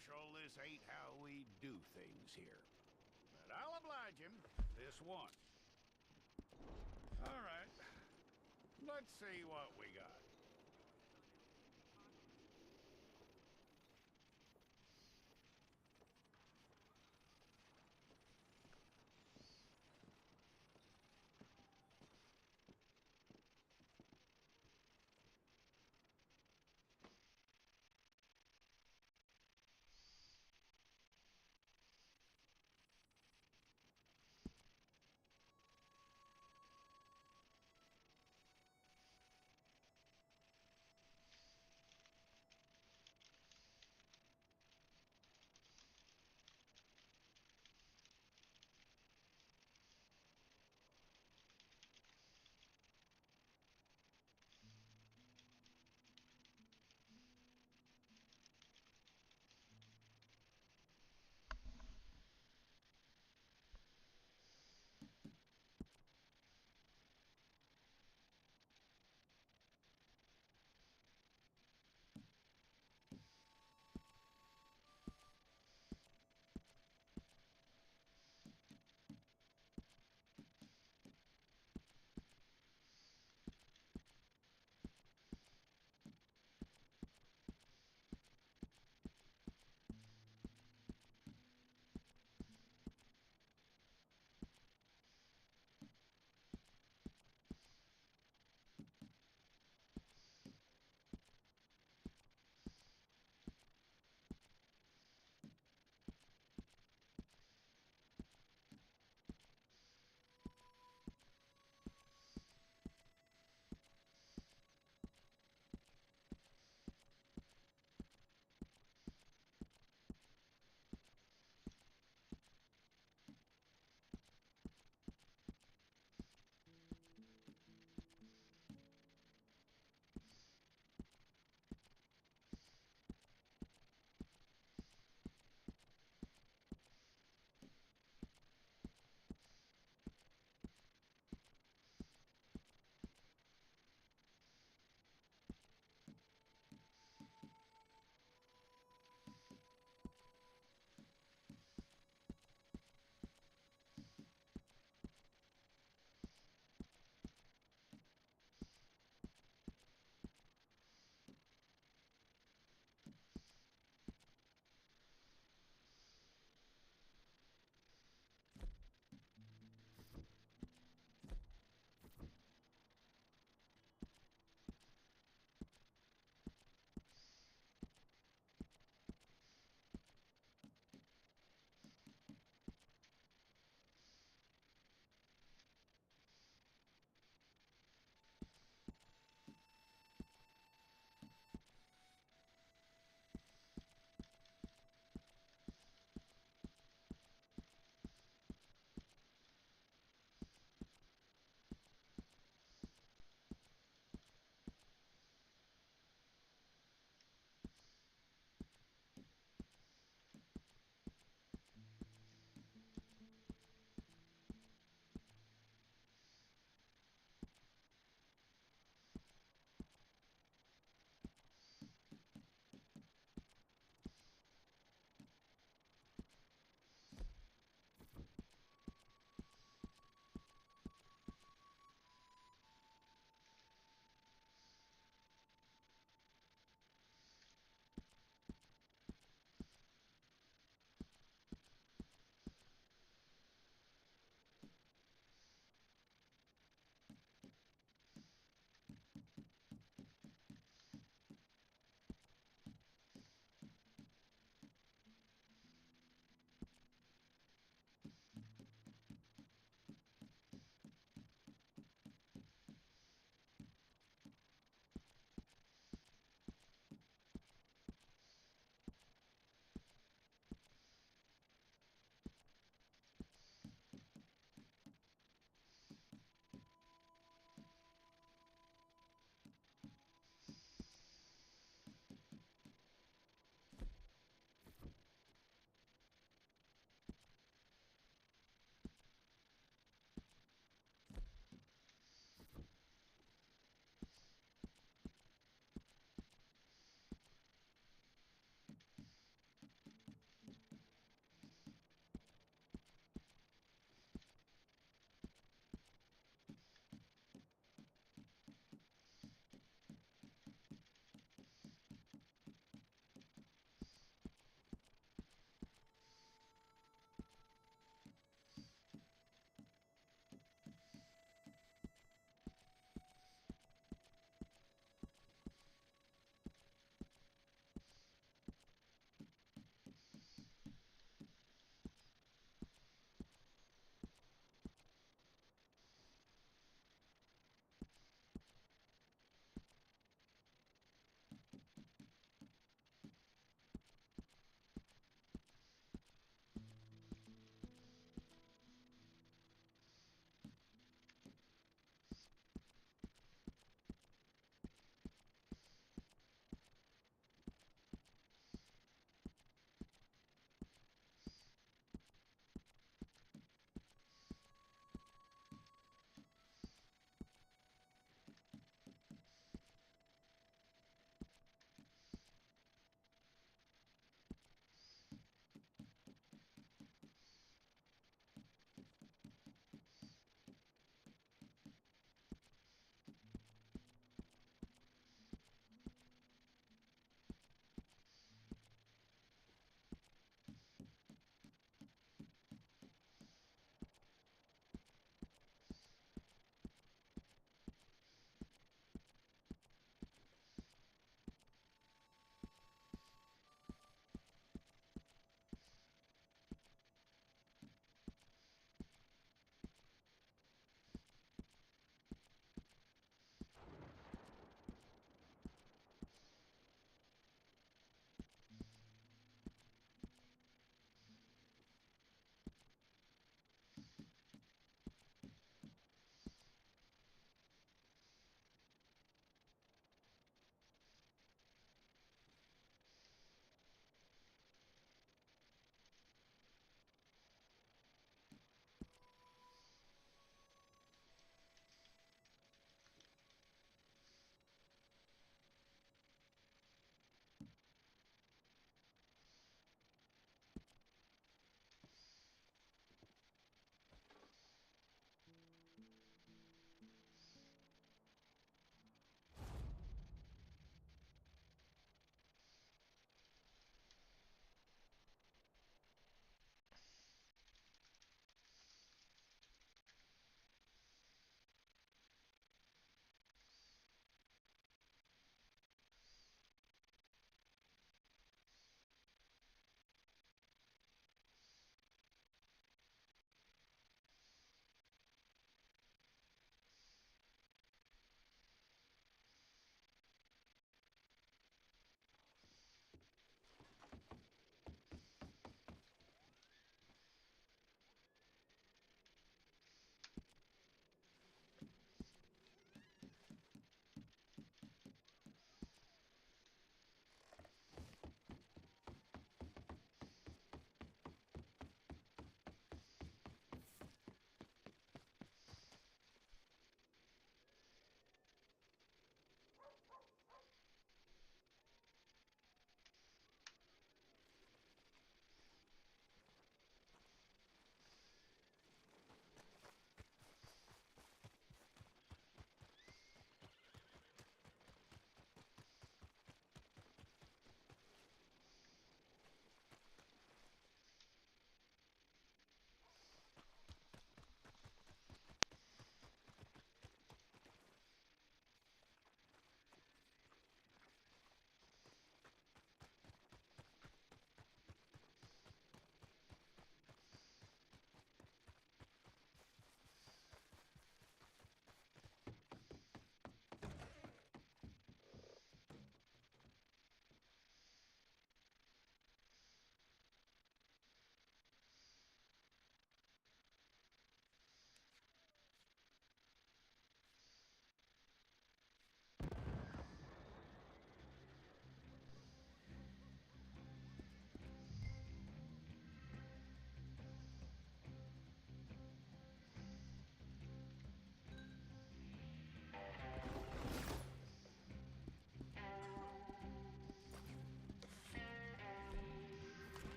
Marshal, this ain't how we do things here. But I'll oblige him this once. All right. Let's see what we got.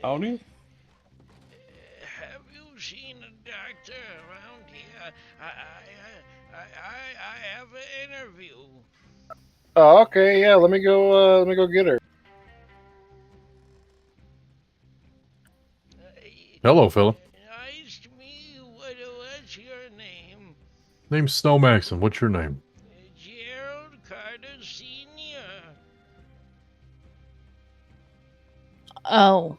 Howdy. Have you seen a doctor around here? I have an interview. Oh, okay, yeah. Let me go get her. Hello, fella. Nice to meet you. What's your name? Name's Snow Maxon. What's your name? Gerald Carter Sr. Oh.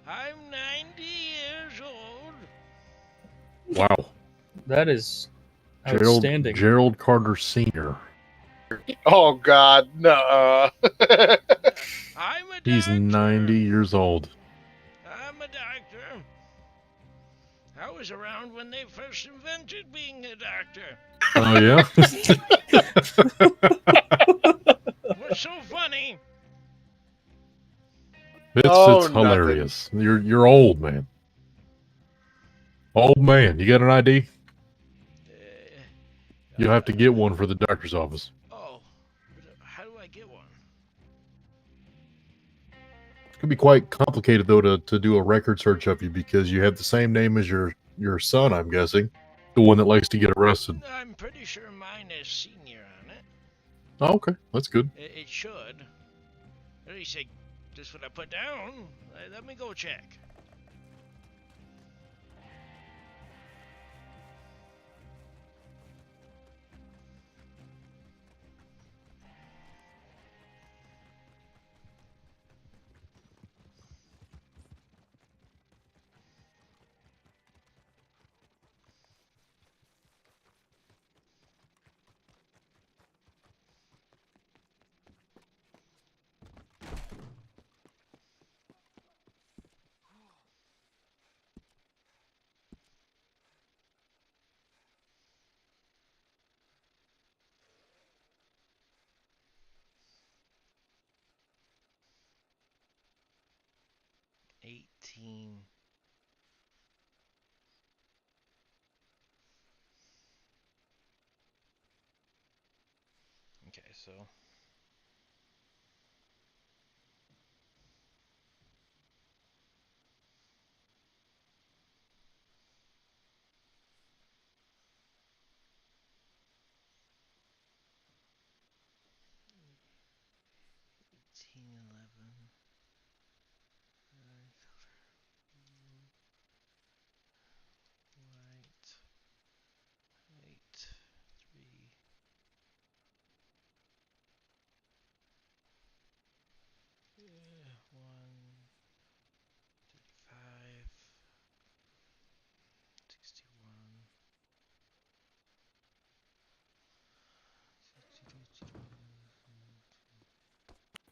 I'm 90 years old. Wow. That is outstanding. Gerald Carter Sr. Oh God, no. I'm a doctor. He's 90 years old. I'm a doctor. I was around when they first invented being a doctor. Oh, yeah? What's so funny? It's hilarious. You're old, man. Old man. You got an ID? You'll have to get one for the doctor's office. Oh, how do I get one? It could be quite complicated, though, to do a record search of you because you have the same name as your son, I'm guessing. The one that likes to get arrested. I'm pretty sure mine is senior on it. Oh, okay. That's good. It should. At least that's what I put down. Let me go check. Okay, so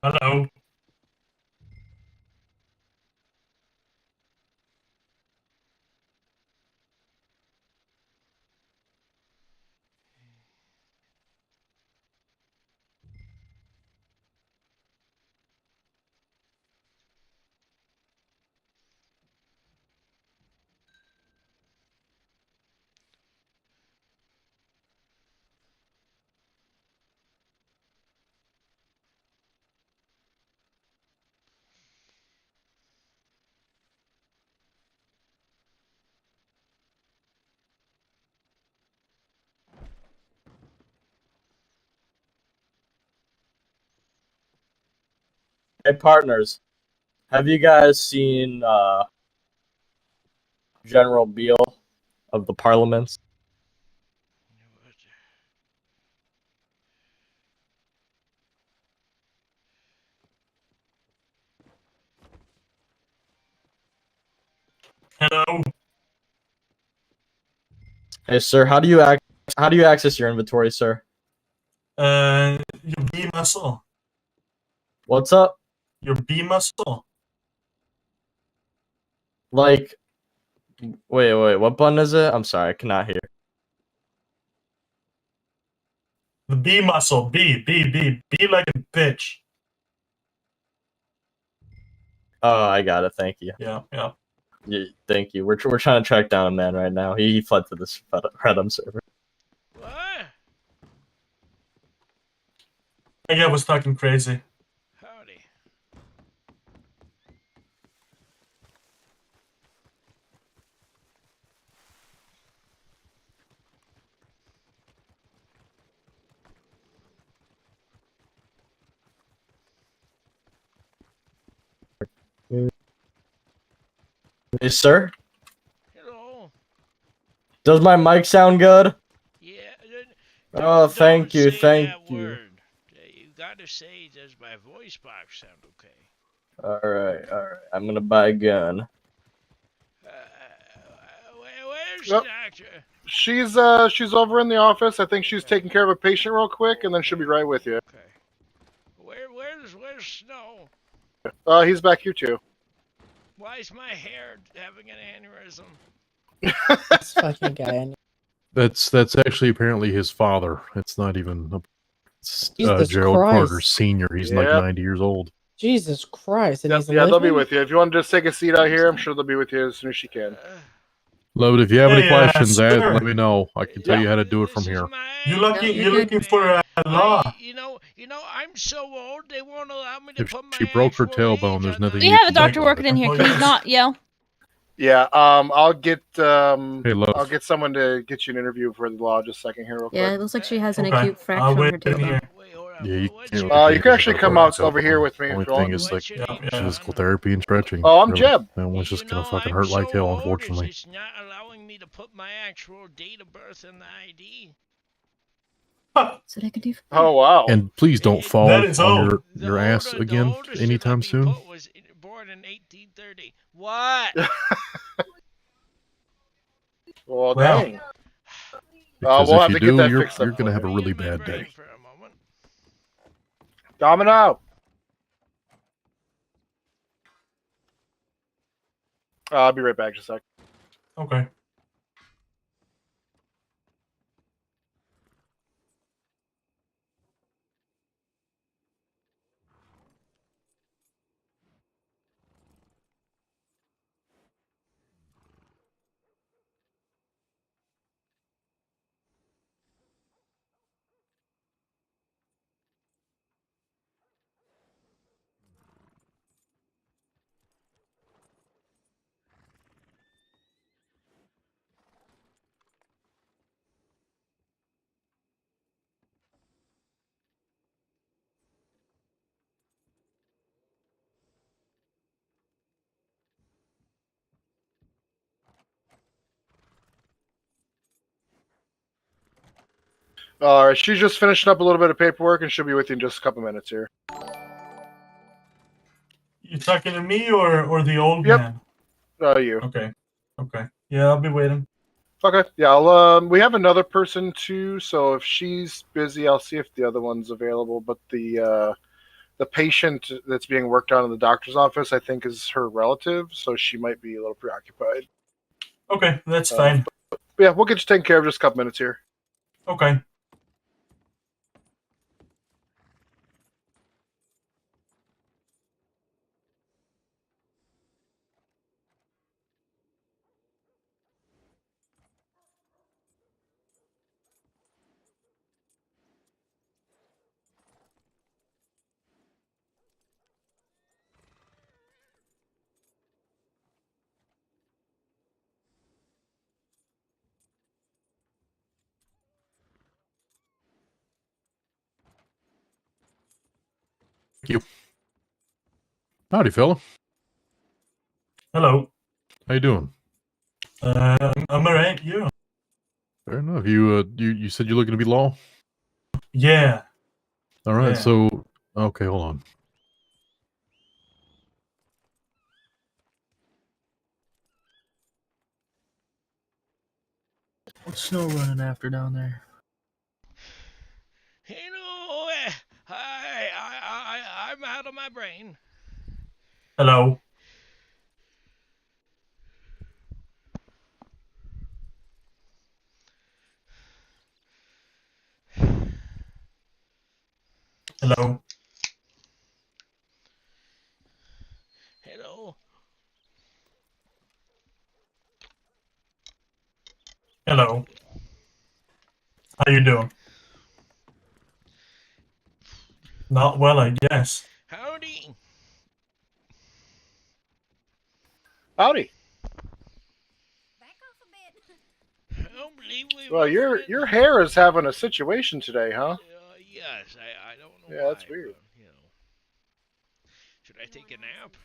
Hello. Hey, partners, have you guys seen General Beale of the Parliaments? Hello. Hey, sir, how do you access your inventory, sir? Your B muscle. What's up? Your B muscle. Like, wait, what button is it? I'm sorry, I cannot hear. The B muscle. B like a bitch. Oh, I got it. Thank you. Yeah. Yeah, thank you. We're trying to track down a man right now. He fled to this Redm server. what? That guy was fucking crazy. Howdy. Yes, sir. Hello. Does my mic sound good? Yeah. Oh, thank you, say thank that you. word. You gotta say, does my voice box sound okay? Alright. I'm gonna buy a gun. Where's the Yep. doctor? She's over in the office. I think she's taking care of a patient real quick, and then she'll be right with you. Okay. Where's Snow? He's back here too. Why is my hair having an aneurysm? This fucking guy. That's actually apparently his father. It's not even Jesus Gerald Carter Christ. Senior. He's like Yep. 90 years old. Jesus Christ. And Yep, he's yeah, they'll be living? with you. If you want to just take a seat out here, I'm sure they'll be with you as soon as she can. Love it. If you have any Hey, questions, sir. let me know. I can tell you how to do it from here. You looking for a law? You know, I'm so old they won't allow me to If put my she broke her actual tailbone, age there's on nothing the- you We have a can do doctor about working it. in here. Oh, Can you yes. not yell? Yeah, I'll get Hey, love. I'll get someone to get you an interview for the law. Just a second here, real quick. Yeah, it looks like she has an Okay. acute fracture I'll on wait her in tailbone. here. Wait, hold on. Yeah, you What's can't. your really you do can anything actually about come her out tailbone. over here with me if Only you want. thing is like What's your Yeah, name, yeah. physical son? therapy and stretching. Oh, I'm really. Jeb. That one's You just gonna know, fucking I'm hurt like so hell, old, unfortunately. It's not allowing me to put my actual date of birth in the ID. That's what I can do for Oh wow. And please don't fall That is on old. your ass The again oldest they anytime let me soon. put was born in 1830. What? Well, Wow. dang. Because we'll if have you to get do, that you're fixed up gonna for have a you. really In my bad brain day. for a moment. Domino. I'll be right back. Just a sec. Okay. All right, she's just finishing up a little bit of paperwork, and she'll be with you in just a couple minutes here. You talking to me or the old Yep. man? You. Okay. Okay. Yeah, I'll be waiting. Okay. Yeah. We have another person too. So if she's busy, I'll see if the other one's available. But the patient that's being worked on in the doctor's office, I think, is her relative, so she might be a little preoccupied. Okay, that's fine. But yeah, we'll get you taken care of in just a couple minutes here. Okay. Thank you. Howdy, fella. Hello. How you doing? I'm alright. You? Fair enough. You said you're looking to be law? Yeah. All right. Yeah. So, okay, hold on. What's Snow running after down there? You know, I'm out of my brain. Hello. Hello. Hello. Hello. How you doing? Not well, I guess. Howdy. Howdy. I don't believe we. Well, your hair is having a situation today, huh? Yes, I don't know Yeah, why. that's weird. But, should I take a nap?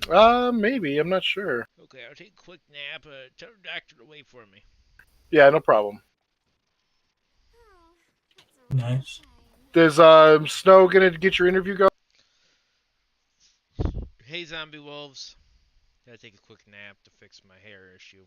Maybe. I'm not sure. Okay, I'll take a quick nap. Tell the doctor to wait for me. Yeah, no problem. Nice. Is Snow gonna get your interview going? Hey, zombie wolves. Gotta take a quick nap to fix my hair issue.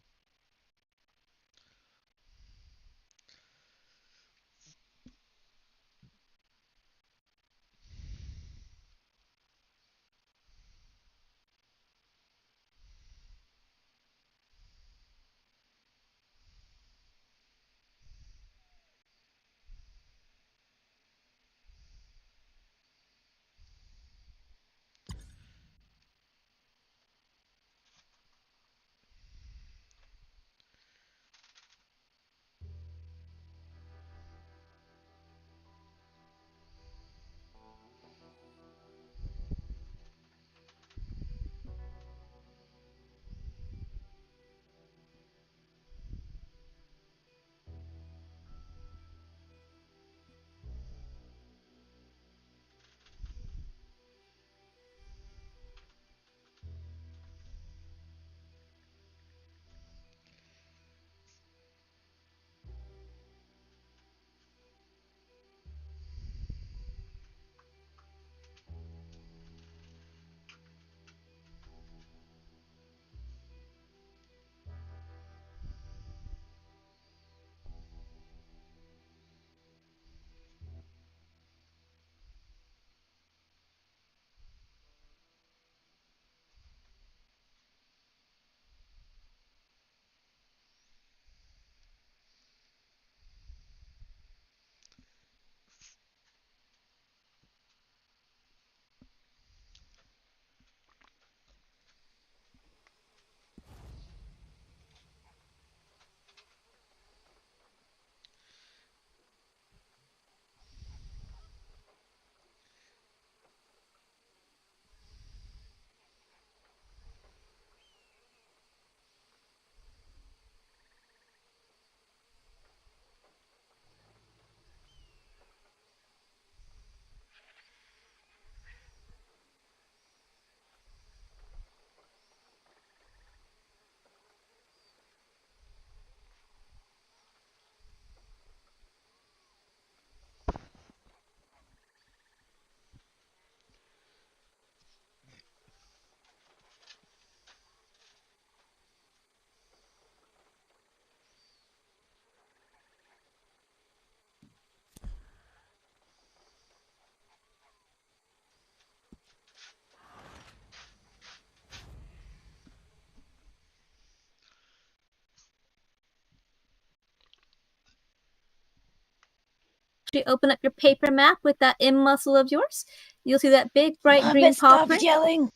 Open up your paper map with that M muscle of yours. You'll see that big bright green paw print. Yelling.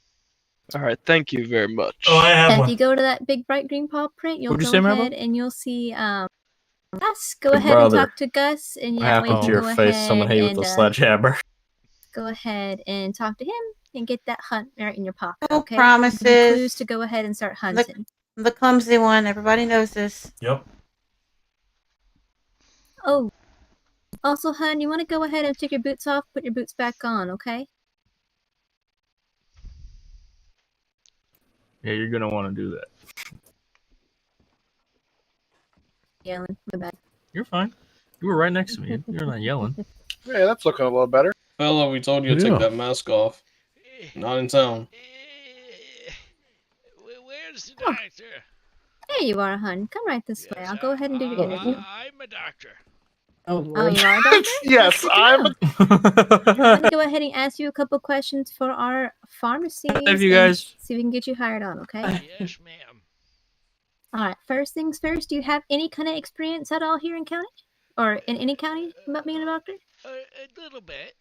All right, thank you very much. Oh, I have And if one. you go to that big bright green paw print, you'll What'd you go say, ahead Marble? and you'll see Gus. Go Hey, ahead brother. and talk to Gus, and What that way you happened to can your go face? ahead Someone hit you with and a sledgehammer. go ahead and talk to him and get that hunt right in your pocket. No Okay. promises. Give you clues to go ahead and start hunting. The clumsy one. Everybody knows this. Yep. Oh, also, hun, you want to go ahead and take your boots off, put your boots back on, okay? Yeah, you're gonna want to do that. Yelling, my bad. You're fine. You were right next to me. You're not yelling. Yeah, that's looking a little better. Fella, we told you to Yeah. take that mask off. Not in town. Where's the doctor? There you are, hun. Come right this way. I'll go ahead and do your interview. I'm a doctor. Oh, Oh, Lord. you are a doctor? Yes, I'm. I'm gonna go ahead and ask you a couple questions for our pharmacy. Have you guys? See if we can get you hired on, okay? Yes, ma'am. All right. First things first. Do you have any kind of experience at all here in county, or in any county about being a doctor? A little bit.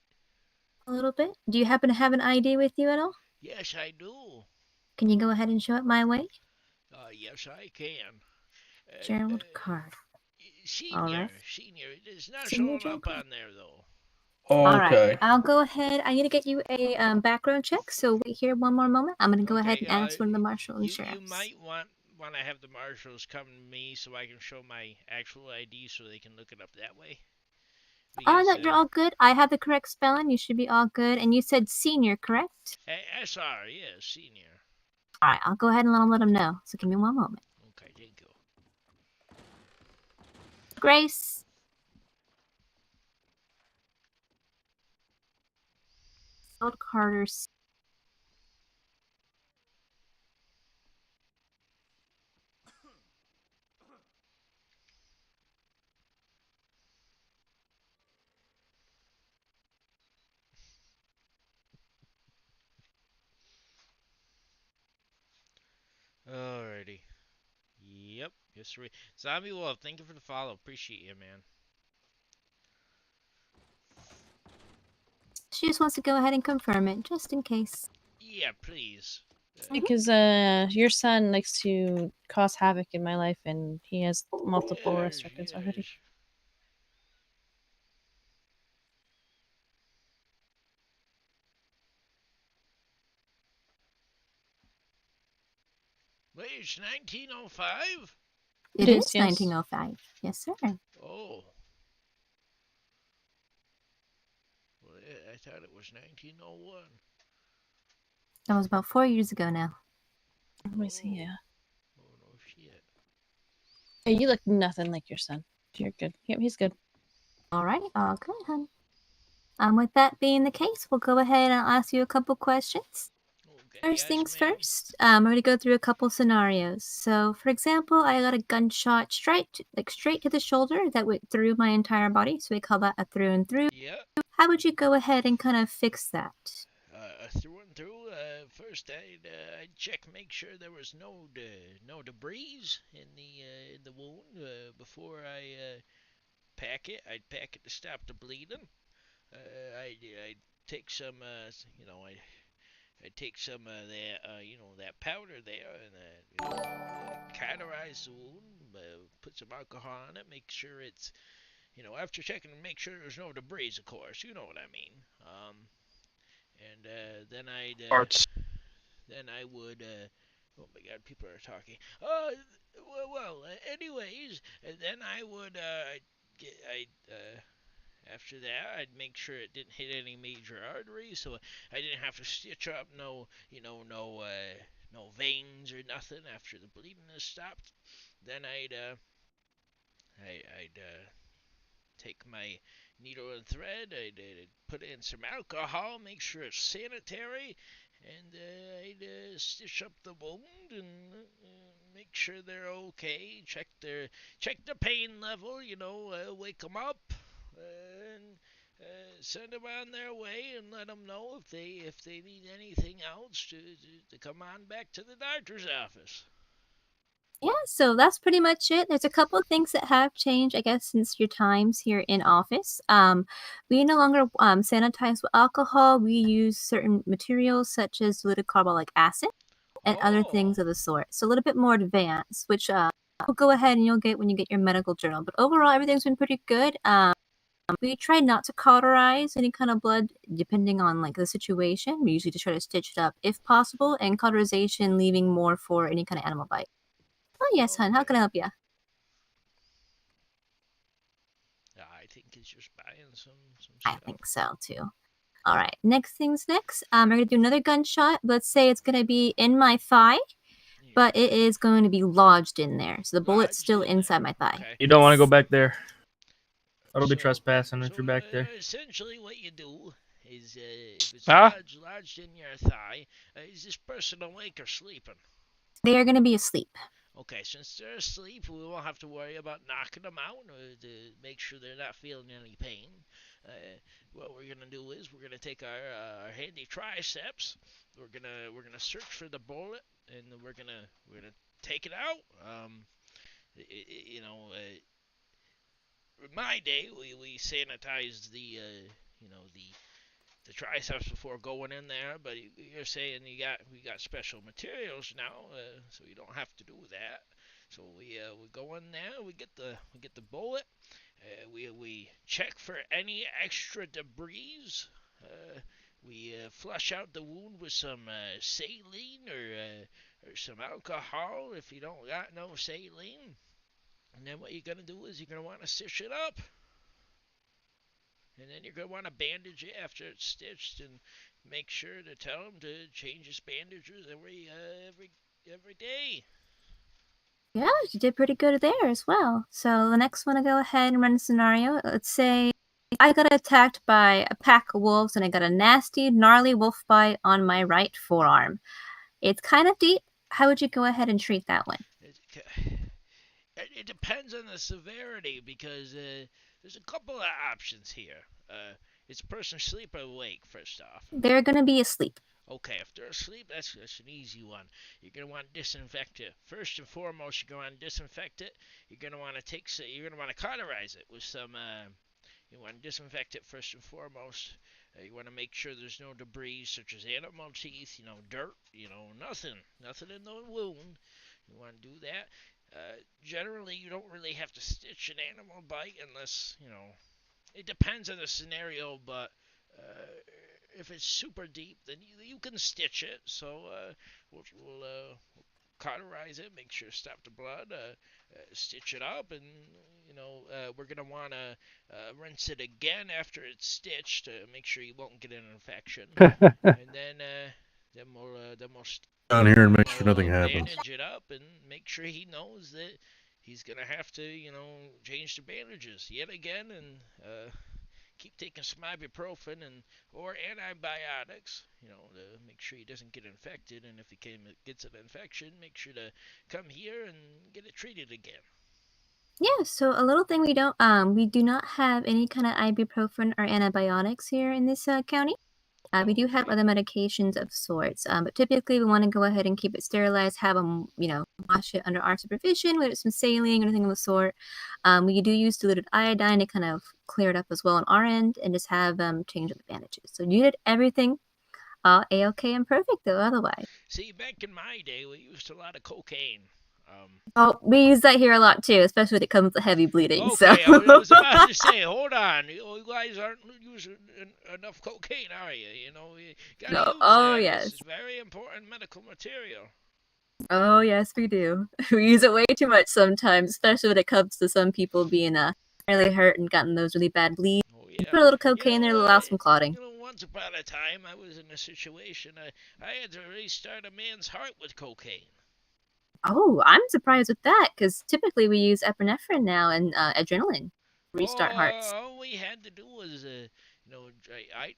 A little bit. Do you happen to have an ID with you at all? Yes, I do. Can you go ahead and show it my way? Yes, I can. Gerald Card. Senior. All right. Senior. It is not Senior showing up Gerald? on there, though. All Okay. right. I'll go ahead. I need to get you a background check. So wait here one more moment. I'm gonna go ahead and ask one of the marshal and You sheriffs. might want to have the marshals come to me so I can show my actual ID so they can look it up that way. Oh, no, you're all good. I have the correct spelling. You should be all good. And you said senior, correct? SR, yes, senior. All right, I'll go ahead and let him know. So give me one moment. Okay, thank you. Grace. Old Carter's. Alrighty. Yep. Yes, sir. Zombie Wolf, thank you for the follow. Appreciate you, man. She just wants to go ahead and confirm it, just in case. Yeah, please. Because your son likes to cause havoc in my life, and he has multiple arrest records already. Wait, it's 1905? It is 1905. Yes, sir. Oh. Well, I thought it was 1901. That was about 4 years ago now. Let me see, yeah. Oh, no shit. Hey, you look nothing like your son. You're good. Yep, he's good. Alrighty, all good, honey. With that being the case, we'll go ahead and I'll ask you a couple questions. First things first, I'm going to go through a couple scenarios. So, for example, I got a gunshot straight to the shoulder that went through my entire body. So we call that a through and through. Yep. How would you go ahead and kind of fix that? Through and through. First, I'd check, make sure there was no debris in the wound before I pack it. I'd pack it to stop the bleeding. I'd take some, I'd take some of that, that powder there, and cauterize the wound. Put some alcohol on it. Make sure it's, after checking, make sure there's no debris. Of course, you know what I mean. And then I'd Parts. then I would oh my god, people are talking. Anyways, then I would after that I'd make sure it didn't hit any major arteries, so I didn't have to stitch up no veins or nothing after the bleeding has stopped. Then I'd take my needle and thread, I'd put in some alcohol, make sure it's sanitary, and I'd stitch up the wound and make sure they're okay. Check the pain level, wake them up, and send them on their way, and let them know if they need anything else to come on back to the doctor's office. Yeah, so that's pretty much it. There's a couple of things that have changed, I guess, since your times here in office. We no longer sanitize with alcohol. We use certain materials such as diluted carbolic acid and other things of the sort. So a little bit more advanced, which we'll go ahead and you'll get when you get your medical journal. But overall, everything's been pretty good. We try not to cauterize any kind of blood, depending on like the situation. We usually just try to stitch it up if possible, and cauterization leaving more for any kind of animal bite. Oh, yes, hon. How can I help you? I think it's just buying some I think so, too. All right. Next things next. We're going to do another gunshot. Let's say it's going to be in my thigh, but it is going to be lodged in there. So the bullet's still inside my thigh. You don't want to go back there. That'll be trespassing if you're back there. Essentially, what you do is if it's lodged in your thigh, is this person awake or sleeping? They are going to be asleep. Okay, since they're asleep, we won't have to worry about knocking them out to make sure they're not feeling any pain. What we're gonna do is we're gonna take our handy triceps. We're gonna search for the bullet, and we're gonna take it out. In my day, we sanitized the triceps before going in there, but you're saying we got special materials now, so you don't have to do that. So we go in there, we get the bullet, we check for any extra debris. We flush out the wound with some saline or some alcohol if you don't got no saline. And then what you're gonna do is you're gonna want to stitch it up. And then you're going to want to bandage it after it's stitched and make sure to tell him to change his bandages every day. Yeah, you did pretty good there as well. So the next one to go ahead and run a scenario. Let's say I got attacked by a pack of wolves and I got a nasty, gnarly wolf bite on my right forearm. It's kind of deep. How would you go ahead and treat that one? It depends on the severity because there's a couple of options here. Is the person asleep or awake? First off. They're gonna be asleep. Okay, if they're asleep, that's an easy one. You're gonna want to disinfect it. First and foremost, you're gonna want to disinfect it. You're gonna want to you're gonna want to cauterize it with some. You want to disinfect it first and foremost. You want to make sure there's no debris such as animal teeth, dirt, nothing in the wound. You want to do that. Generally, you don't really have to stitch an animal bite unless, it depends on the scenario, but if it's super deep, then you can stitch it. So we'll cauterize it, make sure to stop the blood, stitch it up, and we're gonna want to rinse it again after it's stitched to make sure you won't get an infection. And then we'll Down here and make sure nothing happens. bandage it up and make sure he knows that he's gonna have to change the bandages yet again and keep taking some ibuprofen or antibiotics, to make sure he doesn't get infected. And if he gets an infection, make sure to come here and get it treated again. Yeah, so a little thing we do not have any kind of ibuprofen or antibiotics here in this county. We do have other medications of sorts, but typically we want to go ahead and keep it sterilized, have them, wash it under our supervision with some saline or anything of the sort. We do use diluted iodine to kind of clear it up as well on our end and just have them change the bandages. So you did everything A-OK and perfect, though, otherwise. See, back in my day, we used a lot of cocaine. We use that here a lot, too, especially when it comes to heavy bleeding. Okay, so. I was about to say, hold on. You guys aren't using enough cocaine, are you? You gotta No. use Oh, that. yes. It's very important medical material. Oh, yes, we do. We use it way too much sometimes, especially when it comes to some people being really hurt and gotten those really bad bleeds. Oh, yeah. Put a little cocaine there to allow some clotting. Once upon a time, I was in a situation, I had to restart a man's heart with cocaine. Oh, I'm surprised with that, because typically we use epinephrine now and adrenaline to restart hearts. All we had to do was, I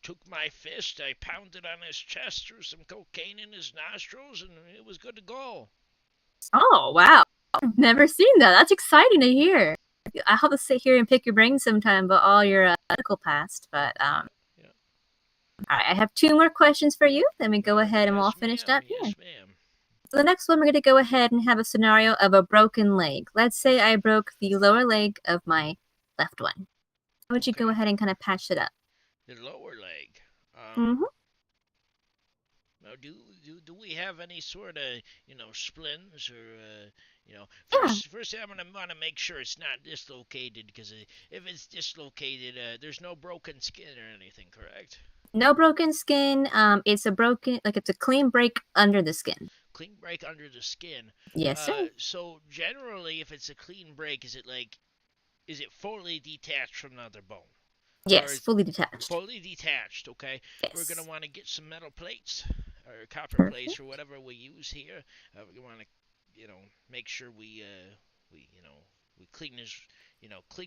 took my fist, I pounded on his chest, threw some cocaine in his nostrils, and it was good to go. Oh, wow. I've never seen that. That's exciting to hear. I hope to sit here and pick your brain sometime about all your medical past, but yeah. All right, I have 2 more questions for you. Then we go ahead and we'll all finish up here. Yes, ma'am. So the next one, we're going to go ahead and have a scenario of a broken leg. Let's say I broke the lower leg of my left one. How would you go ahead and kind of patch it up? The lower leg. Mm-hmm. Now, do we have any sort of, splints or, First I'm going to want to make sure it's not dislocated, because if it's dislocated, there's no broken skin or anything, correct? No broken skin. It's a clean break under the skin. Clean break under the skin. Yes, sir. So generally, if it's a clean break, is it fully detached from another bone? Yes, fully detached. Fully detached, okay? Yes. We're going to want to get some metal plates or copper plates or whatever we use here. We want to, make sure we clean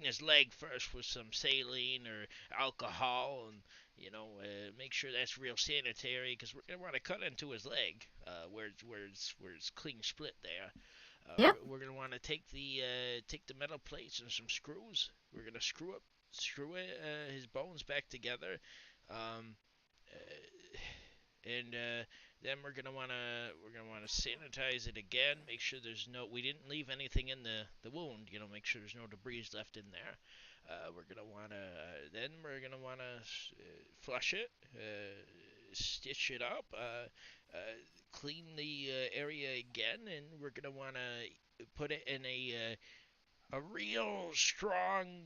his leg first with some saline or alcohol, and make sure that's real sanitary, because we're gonna want to cut into his leg where it's clean split there. We're gonna want to take the metal plates and some screws. We're gonna screw his bones back together, and then we're gonna wanna sanitize it again. Make sure we didn't leave anything in the wound. Make sure there's no debris left in there. We're gonna wanna flush it, stitch it up, clean the area again, and we're gonna wanna put it in a real strong,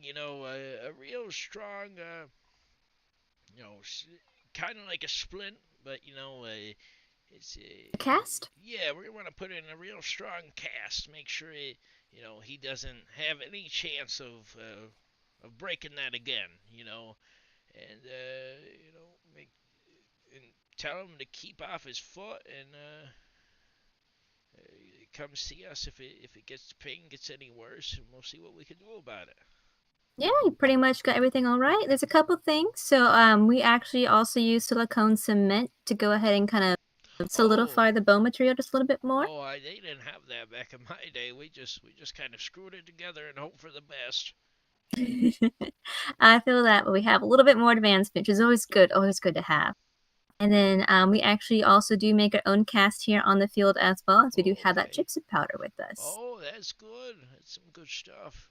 kind of like a splint, but it's a cast. Yeah, we're gonna want to put it in a real strong cast. Make sure he doesn't have any chance of breaking that again. and make and tell him to keep off his foot and come see us if it gets pain gets any worse, and we'll see what we can do about it. Yeah, you pretty much got everything all right. There's a couple things. So we actually also use silicone cement to go ahead and kind of solidify the bone material just a little bit more. Oh, they didn't have that back in my day. We just kind of screwed it together and hope for the best. I feel that, but we have a little bit more advancement, which is always good to have. And then we actually also do make our own cast here on the field as well, as we do have that gypsum powder with us. Oh, that's good. That's some good stuff.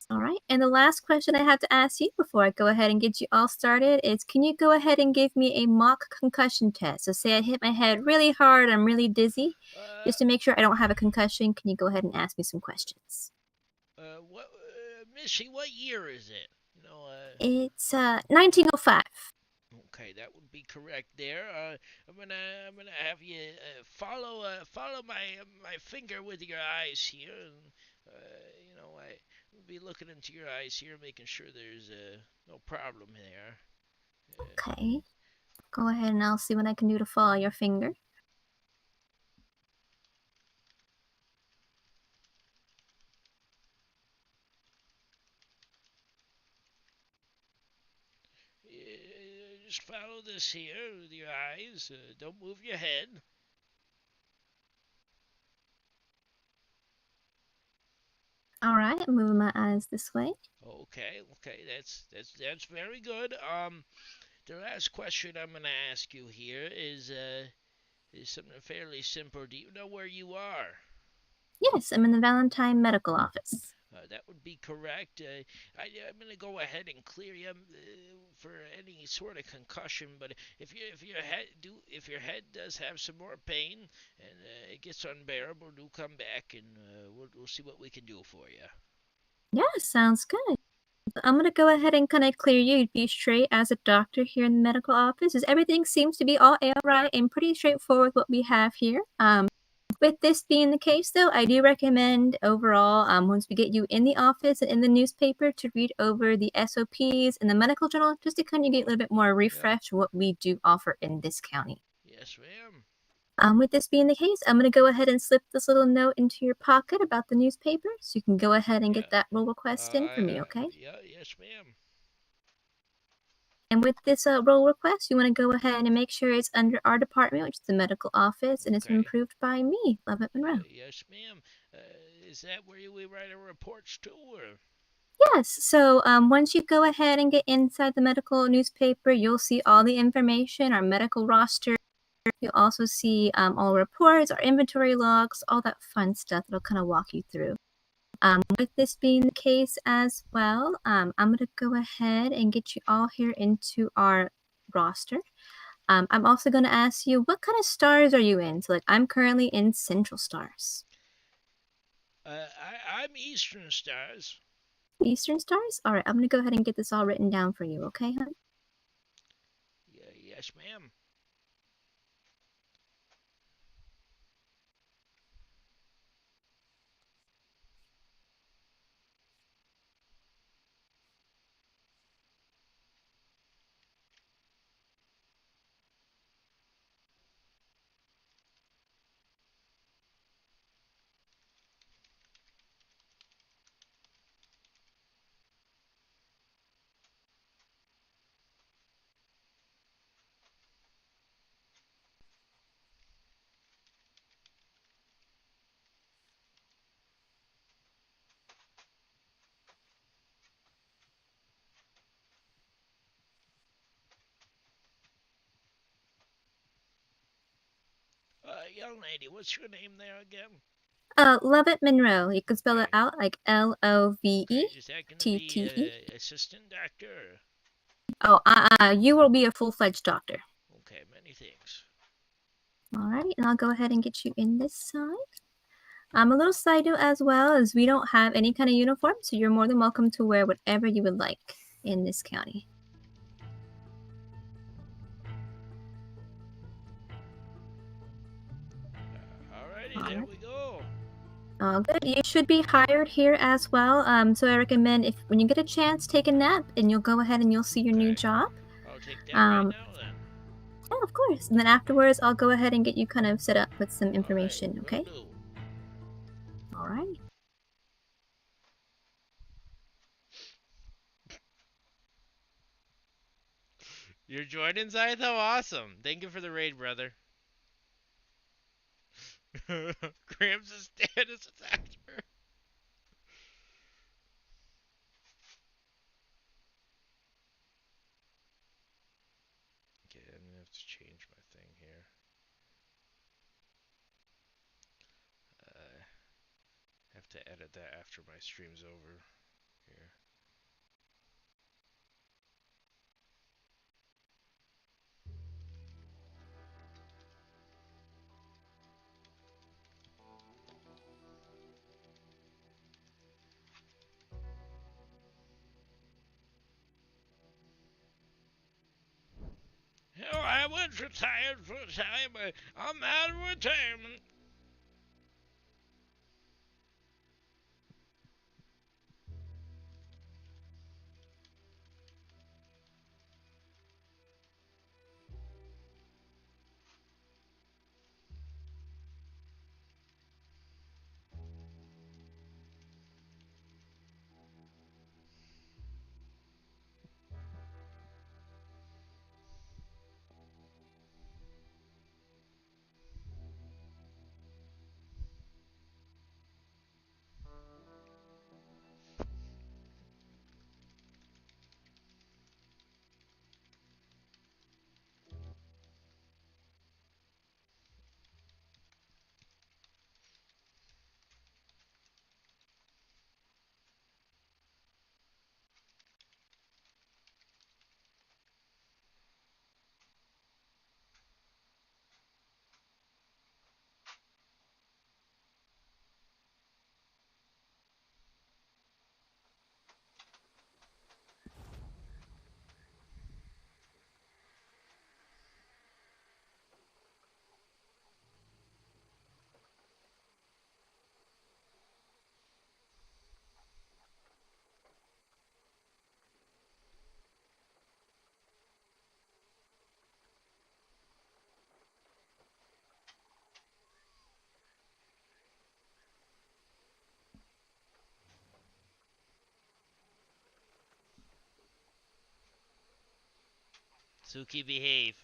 All right, and the last question I have to ask you before I go ahead and get you all started is, can you go ahead and give me a mock concussion test? So say I hit my head really hard, I'm really dizzy. Just to make sure I don't have a concussion, can you go ahead and ask me some questions? Missy, what year is it? It's 1905. Okay, that would be correct there. I'm gonna have you follow my finger with your eyes here, and I will be looking into your eyes here, making sure there's no problem there. Okay. Go ahead and I'll see what I can do to follow your finger. Just follow this here with your eyes. Don't move your head. All right, moving my eyes this way. Okay, that's very good. The last question I'm gonna ask you here is something fairly simple. Do you know where you are? Yes, I'm in the Valentine Medical Office. That would be correct. I'm going to go ahead and clear you for any sort of concussion. But if your head does have some more pain and it gets unbearable, do come back and we'll see what we can do for you. Yeah, sounds good. I'm gonna go ahead and kind of clear you. Be straight as a doctor here in the medical office, as everything seems to be all right and pretty straightforward what we have here. With this being the case, though, I do recommend overall, once we get you in the office and in the newspaper, to read over the SOPs and the medical journal, just to kind of get a little bit more refresh what we do offer in this county. Yes, ma'am. With this being the case, I'm going to go ahead and slip this little note into your pocket about the newspaper, so you can go ahead and get that roll request in for me, okay? Yes, ma'am. And with this roll request, you want to go ahead and make sure it's under our department, which is the medical office, and it's been approved by me, Lovett Monroe. Yes, ma'am. Is that where we write our reports to, or? Yes, so once you go ahead and get inside the medical newspaper, you'll see all the information, our medical roster. You'll also see all reports, our inventory logs, all that fun stuff that'll kind of walk you through. With this being the case as well, I'm going to go ahead and get you all here into our roster. I'm also going to ask you, what kind of stars are you in? So, like, I'm currently in Central Stars. I'm Eastern Stars. Eastern Stars? All right, I'm going to go ahead and get this all written down for you, okay, hon? Yes, ma'am. Young lady, what's your name there again? Lovett Monroe. You can spell it out like L-O-V-E-T-T-E. Is that going to be assistant doctor? Oh, you will be a full-fledged doctor. Okay, many thanks. Alrighty, and I'll go ahead and get you in this side. A little side note as well is we don't have any kind of uniform, so you're more than welcome to wear whatever you would like in this county. Alrighty, there we go. Oh, good. You should be hired here as well. So I recommend if when you get a chance, take a nap, and you'll go ahead and you'll see your new job. I'll take that right now then. Yeah, of course. And then afterwards, I'll go ahead and get you kind of set up with some information. Okay. Will do. All right. You're joining, Zytho? Awesome. Thank you for the raid, brother. Gramps is dead as a actor. Okay, I'm gonna have to change my thing here. Have to edit that after my stream's over. Here. Hell, I was retired for a time, but I'm out of retirement. Suki, behave.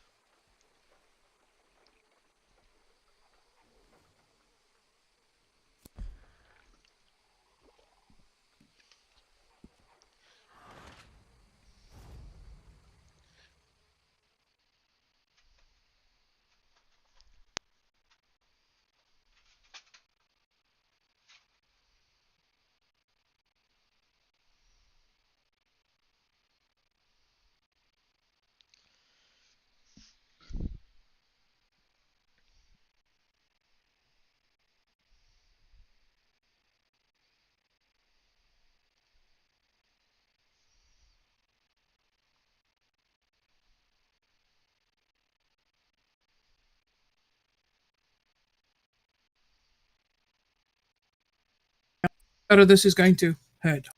Better this is going to hurt.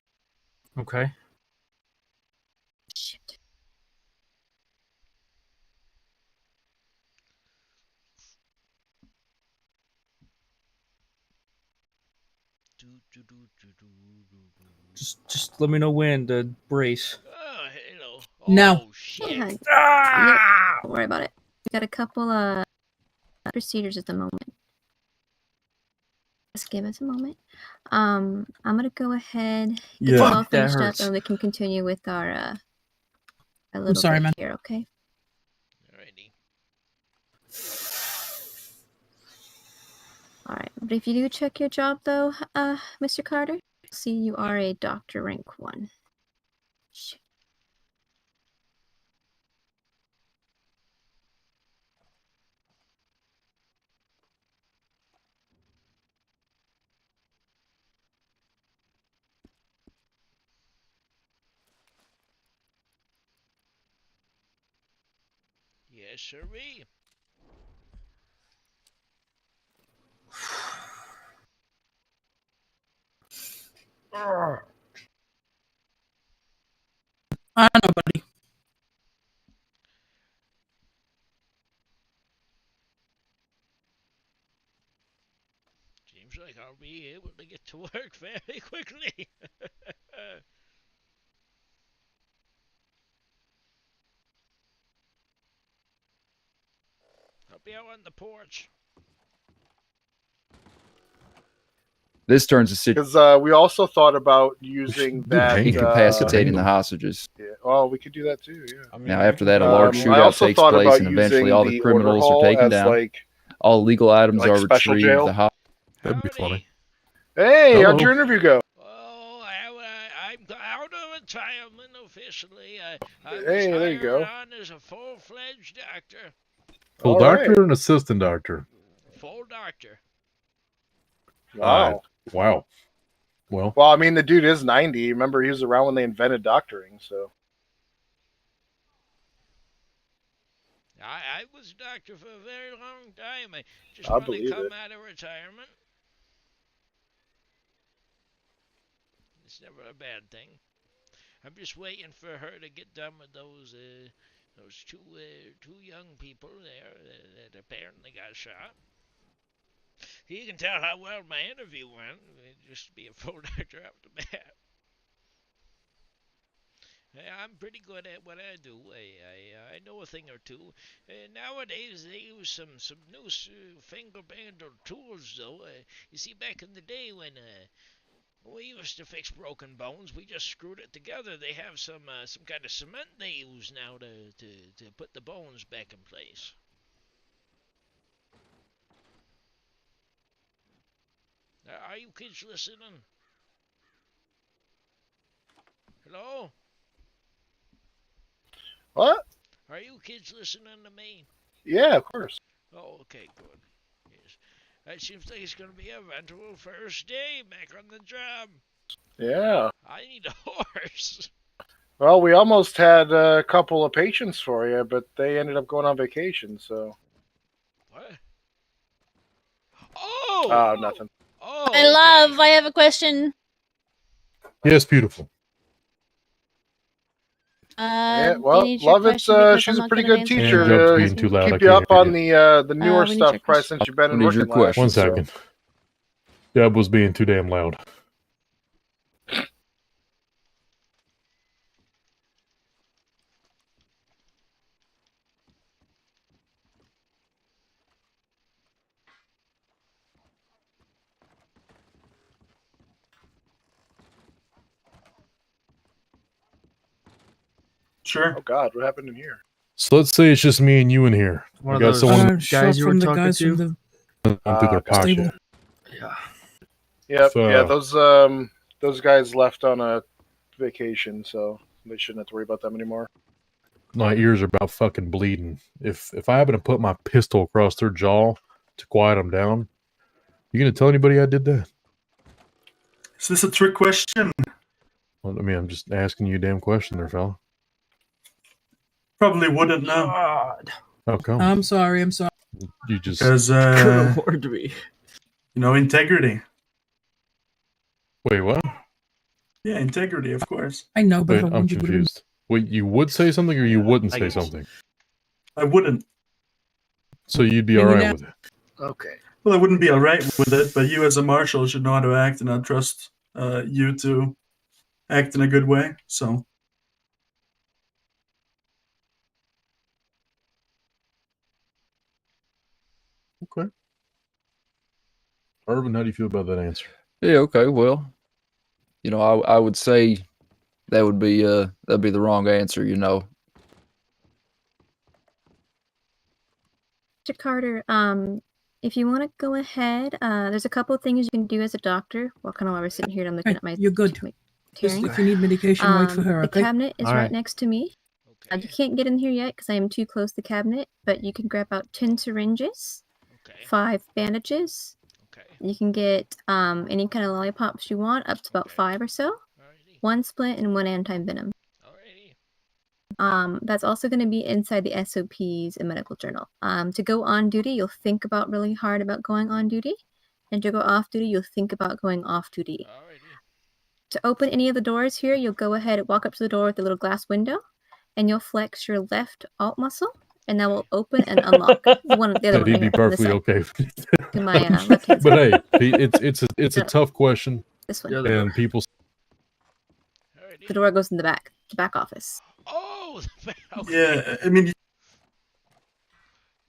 Okay. Shit. Just let me know when to brace. Oh, hello. No. Oh, Hey, shit. hun. Ah! Yep. Don't worry about it. We got a couple procedures at the moment. Just give us a moment. I'm gonna go ahead, get Yeah. this Fuck, all that finished up, hurts. and we can continue with our a little sorry, bit man. here, okay? Alrighty. All right. But if you do check your job, though, Mr. Carter, see you are a Doctor Rank 1. Shit. Yes, sirree. I know, buddy. Seems like I'll be able to get to work very quickly. I'll be out on the porch. This turns the city. Because we also thought about using that incapacitating the hostages. Yeah. Oh, we could do that too. Yeah. Now, after that, a large I shootout also takes thought place, about and eventually using all the the criminals order are hall taken as, down. like All legal items are special retrieved. jail. That'd be funny. Hey, Hello. how'd your interview go? Oh, I'm out of retirement officially. I was Hey, there you hired go. on as a full-fledged doctor. Full All doctor right. or an assistant doctor? Full doctor. Wow. Wow. Well, I mean, the dude is 90. Remember, he was around when they invented doctoring, so. I was a doctor for a very long time. I just I want to believe come it. out of retirement. It's never a bad thing. I'm just waiting for her to get done with those two young people there that apparently got shot. You can tell how well my interview went. Just to be a full doctor off the bat. I'm pretty good at what I do. I know a thing or two. Nowadays they use some new finger-banded tools, though. You see, back in the day when we used to fix broken bones, we just screwed it together. They have some kind of cement they use now to put the bones back in place. Are you kids listening? Hello? What? Are you kids listening to me? Yeah, of course. Oh, okay, good. Yes. It seems like it's going to be a eventful first day back on the job. Yeah. I need a horse. Well, we almost had a couple of patients for you, but they ended up going on vacation, so. What? Oh! Oh, nothing. Oh, I love. I have a question. yes, beautiful. Yeah, Do well, you need your love it's question because she's I'm a not pretty good at good answering teacher. it? Job's being too loud. I Keep you can't up hear on you. the newer we need stuff your probably question. since you've been in What is your working last. question? One So. second. Job was being too damn loud. Sure. Oh God, what happened in here? So let's say it's just me and you in here. One I of got those someone guys you were talking to. into their pocket. stable. Yeah. Yep, So, yeah, those guys left on a vacation, so they shouldn't have to worry about them anymore. My ears are about fucking bleeding. If I happen to put my pistol across their jaw to quiet them down, you gonna tell anybody I did that? Is this a trick question? Well, I mean, I'm just asking you a damn question there, fella. Probably wouldn't know. God. How come? I'm sorry. I'm sorry. You just Because, Good lord, me. integrity. wait. What? Yeah, integrity, of course. I know, but Wait, I don't I'm want you to. confused. Wait, you would say something or you wouldn't I say guess. something? I wouldn't. So you'd be Maybe all right not. with it? Okay. Well, I wouldn't be all right with it, but you as a marshal should know how to act, and I trust you to act in a good way. So, Okay. Irvin, how do you feel about that answer? Yeah. Okay. Well, I would say that would be that'd be the wrong answer. Mr. Carter, if you want to go ahead, there's a couple of things you can do as a doctor. Well, kind of while we're sitting here, I'm looking at my. You're good. Just Hearing. if you need medication, wait for her. The Okay. cabinet is All right right. next to me. Okay. You can't get in here yet because I am too close to the cabinet, but you can grab out 10 syringes, Okay. 5 bandages. Okay. You can get any kind of lollipops you want, up to about 5 or so. Alrighty. 1 splint and 1 anti-venom. Alrighty. That's also going to be inside the SOPs and medical journal. To go on duty, you'll think about really hard about going on duty. And to go off duty, you'll think about going off duty. Alrighty. To open any of the doors here, you'll go ahead and walk up to the door with the little glass window, and you'll flex your left alt muscle, and that will open and unlock. The other one He'd right be here, on this perfectly side. okay with it. To my left hand But side. hey, it's a tough question. This one. And people. The door goes in the back office. Oh, okay. Yeah, I mean,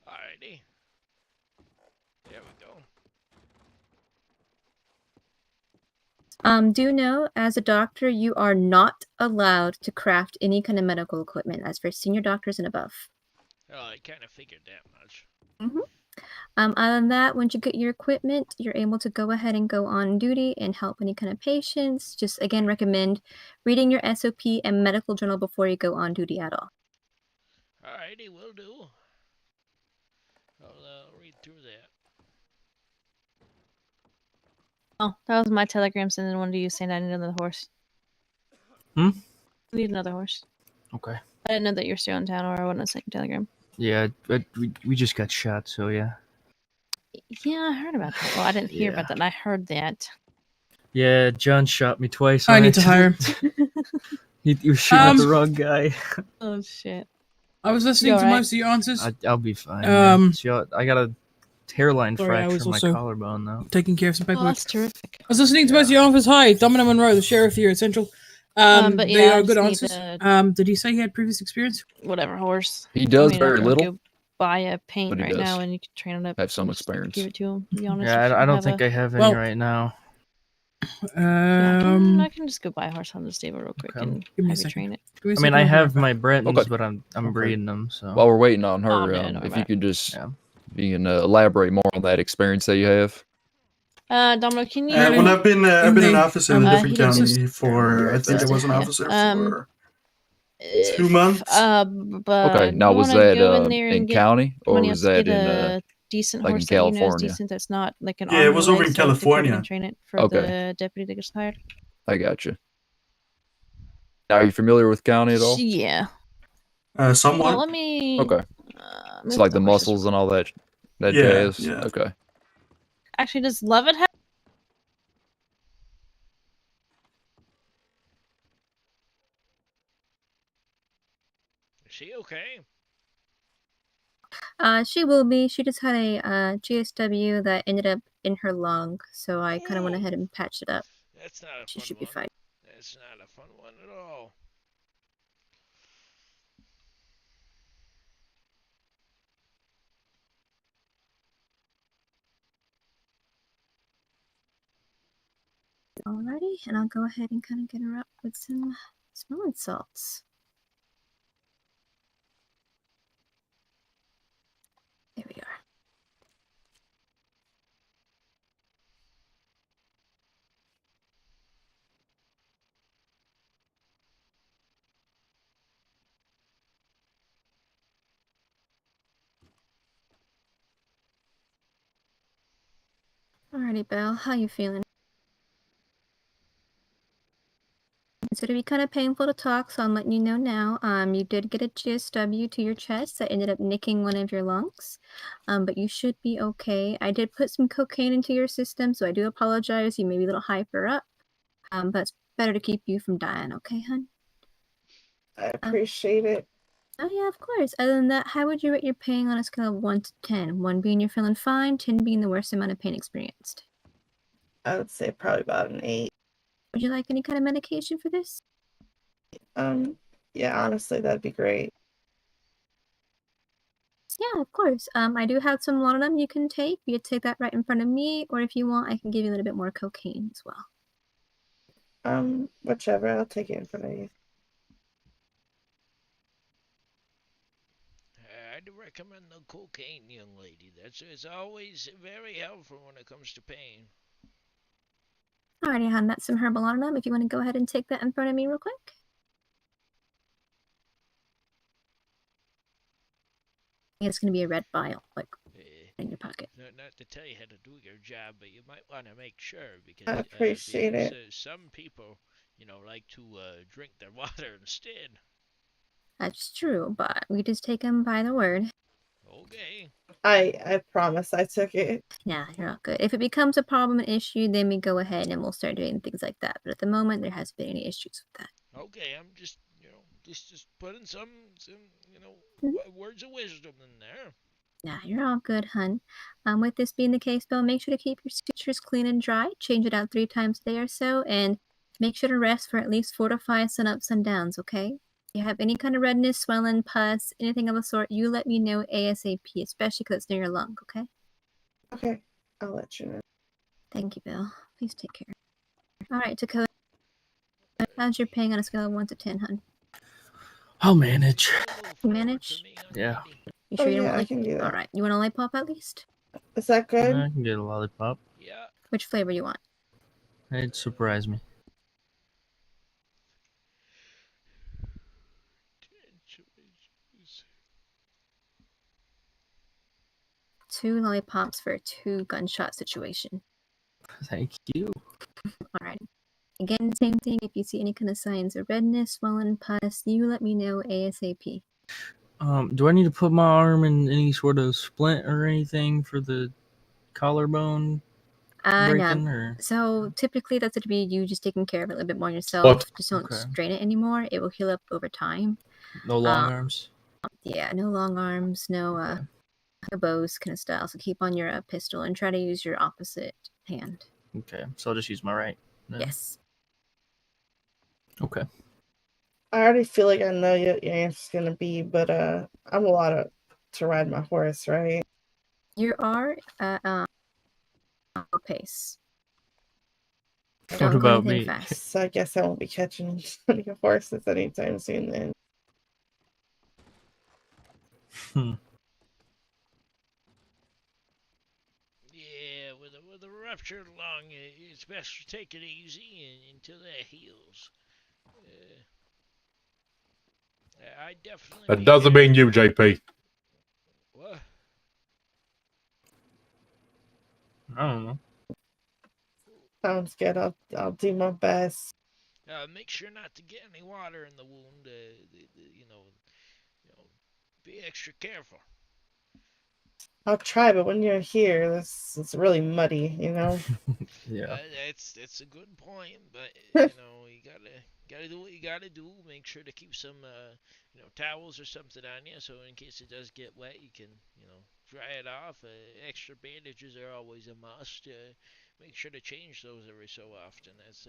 Alrighty. There we go. Do know, as a doctor, you are not allowed to craft any kind of medical equipment. That's for senior doctors and above. Oh, I kind of figured that much. Other than that, once you get your equipment, you're able to go ahead and go on duty and help any kind of patients. Just again, recommend reading your SOP and medical journal before you go on duty at all. Alrighty, will do. I'll read through that. Oh, that was my telegram sending one to you saying I need another horse. Hmm? I need another horse. Okay. I didn't know that you're still in town, or I wouldn't have sent you a telegram. Yeah, but we just got shot, so yeah. Yeah, I heard about that. Well, I didn't hear Yeah. about that. And I heard that. Yeah, John shot me twice. I on need to hire accident. He was shooting at the wrong guy. Oh shit. I was listening to alright? most of your answers. I'll be fine. Man. So, I got a hairline Sorry, I fracture was in my also collarbone though. taking care of some paperwork. that's terrific. I was listening to most of your answers. Hi, Domino Monroe, the sheriff here at Central. But They yeah, I are good just need answers. Did he say he had previous experience? Whatever horse. He does I mean, very I can little, Go buy a paint but he right does now, and you can train it up. have some and just experience. Give it to him. To be honest. Yeah, if I you don't have think a- I have any Well- right now. Yeah, I can just go buy a horse on the stable real quick and Give me a have you second. train it. I mean, I have my Brentons, Okay. but I'm breeding them. So While we're waiting on her, Oh, man, no, if right. you could just you can elaborate more on that experience that you have. Domino, can you? well, I've been an officer in a different he didn't county for. I think I was an officer for 2 months. But Okay, now you was wanna that go in there and in get county or money was up to that get in a decent like in horse that you know is California? decent? That's not like an Yeah, it arm was and a over leg, in so I can take care of it California. and train it for Okay. the deputy that gets hired. I got you. Are you familiar with county at all? Yeah. Somewhat. Well, let me. Okay. It's like the muscles and all that Yeah, jazz. yeah. Okay. Actually, does Lovett have? Is she okay? She will be. She just had a GSW that ended up in her lung, so I kind of went ahead and patched it up. That's not a She fun should one. be fine. That's not a fun one at all. Alrighty, and I'll go ahead and kind of get her up with some smelling salts. There we are. Alrighty, Belle, how you feeling? It's gonna be kind of painful to talk, so I'm letting you know now. You did get a GSW to your chest that ended up nicking one of your lungs, but you should be okay. I did put some cocaine into your system, so I do apologize. You may be a little hyper up, but it's better to keep you from dying, okay, hun? I appreciate it. Oh yeah, of course. Other than that, how would you rate your pain on a scale of 1 to 10? 1 being you're feeling fine, 10 being the worst amount of pain experienced. I would say probably about an 8. Would you like any kind of medication for this? Yeah, honestly, that'd be great. Yeah, of course. I do have some laudanum you can take. You can take that right in front of me, or if you want, I can give you a little bit more cocaine as well. Whichever, I'll take it in front of you. I'd recommend the cocaine, young lady. It's always very helpful when it comes to pain. Alrighty, hon, that's some herbal laudanum. If you want to go ahead and take that in front of me real quick. It's going to be a red vial, like, in your pocket. Not to tell you how to do your job, but you might want to make sure because I appreciate because, it. some people, like to drink their water instead. That's true, but we just take them by the word. Okay. I promise I took it. Yeah, you're all good. If it becomes a problem, an issue, then we go ahead and we'll start doing things like that. But at the moment, there hasn't been any issues with that. Okay, I'm just, just putting some words of wisdom in there. Yeah, you're all good, hun. With this being the case, Bill, make sure to keep your sutures clean and dry. Change it out 3 times a day or so, and make sure to rest for at least 4 to 5 sun-ups, sundowns, okay? If you have any kind of redness, swelling, pus, anything of the sort, you let me know ASAP, especially because it's near your lung, okay? Okay, I'll let you know. Thank you, Bill. Please take care. All right, Dakota. How's your ping on a scale of 1 to 10, hun? I'll manage. You manage? Yeah. You sure Oh, you don't yeah, want I like? can do that. All right. You want a lollipop at least? Is that good? I can get a lollipop. Yeah. Which flavor you want? It'd surprise me. Two lollipops for a 2 gunshot situation. Thank you. All right. Again, same thing. If you see any kind of signs of redness, swelling, pus, you let me know ASAP. Do I need to put my arm in any sort of splint or anything for the collarbone breaking? No. Or So typically that's going to be you just taking care of it a little bit more yourself. What? Just don't Okay. strain it anymore. It will heal up over time. No long arms? Yeah, no long arms, no bows kind of style. So keep on your pistol and try to use your opposite hand. Okay, so I'll just use my right. then? Yes. Okay. I already feel like I know your answer's gonna be, but I'm allowed to ride my horse, right? You are pace. What Don't go about anything me? fast. So I guess I won't be catching any horses anytime soon then. Yeah, with a ruptured lung, it's best to take it easy until that heals. I definitely. That doesn't mean you, JP. What? I don't know. Sounds good. I'll do my best. Make sure not to get any water in the wound. Be extra careful. I'll try, but when you're here, it's really muddy, you know. Yeah. That's a good point, but you gotta do what you gotta do. Make sure to keep some towels or something on you, so in case it does get wet, you can dry it off. Extra bandages are always a must. Make sure to change those every so often. That's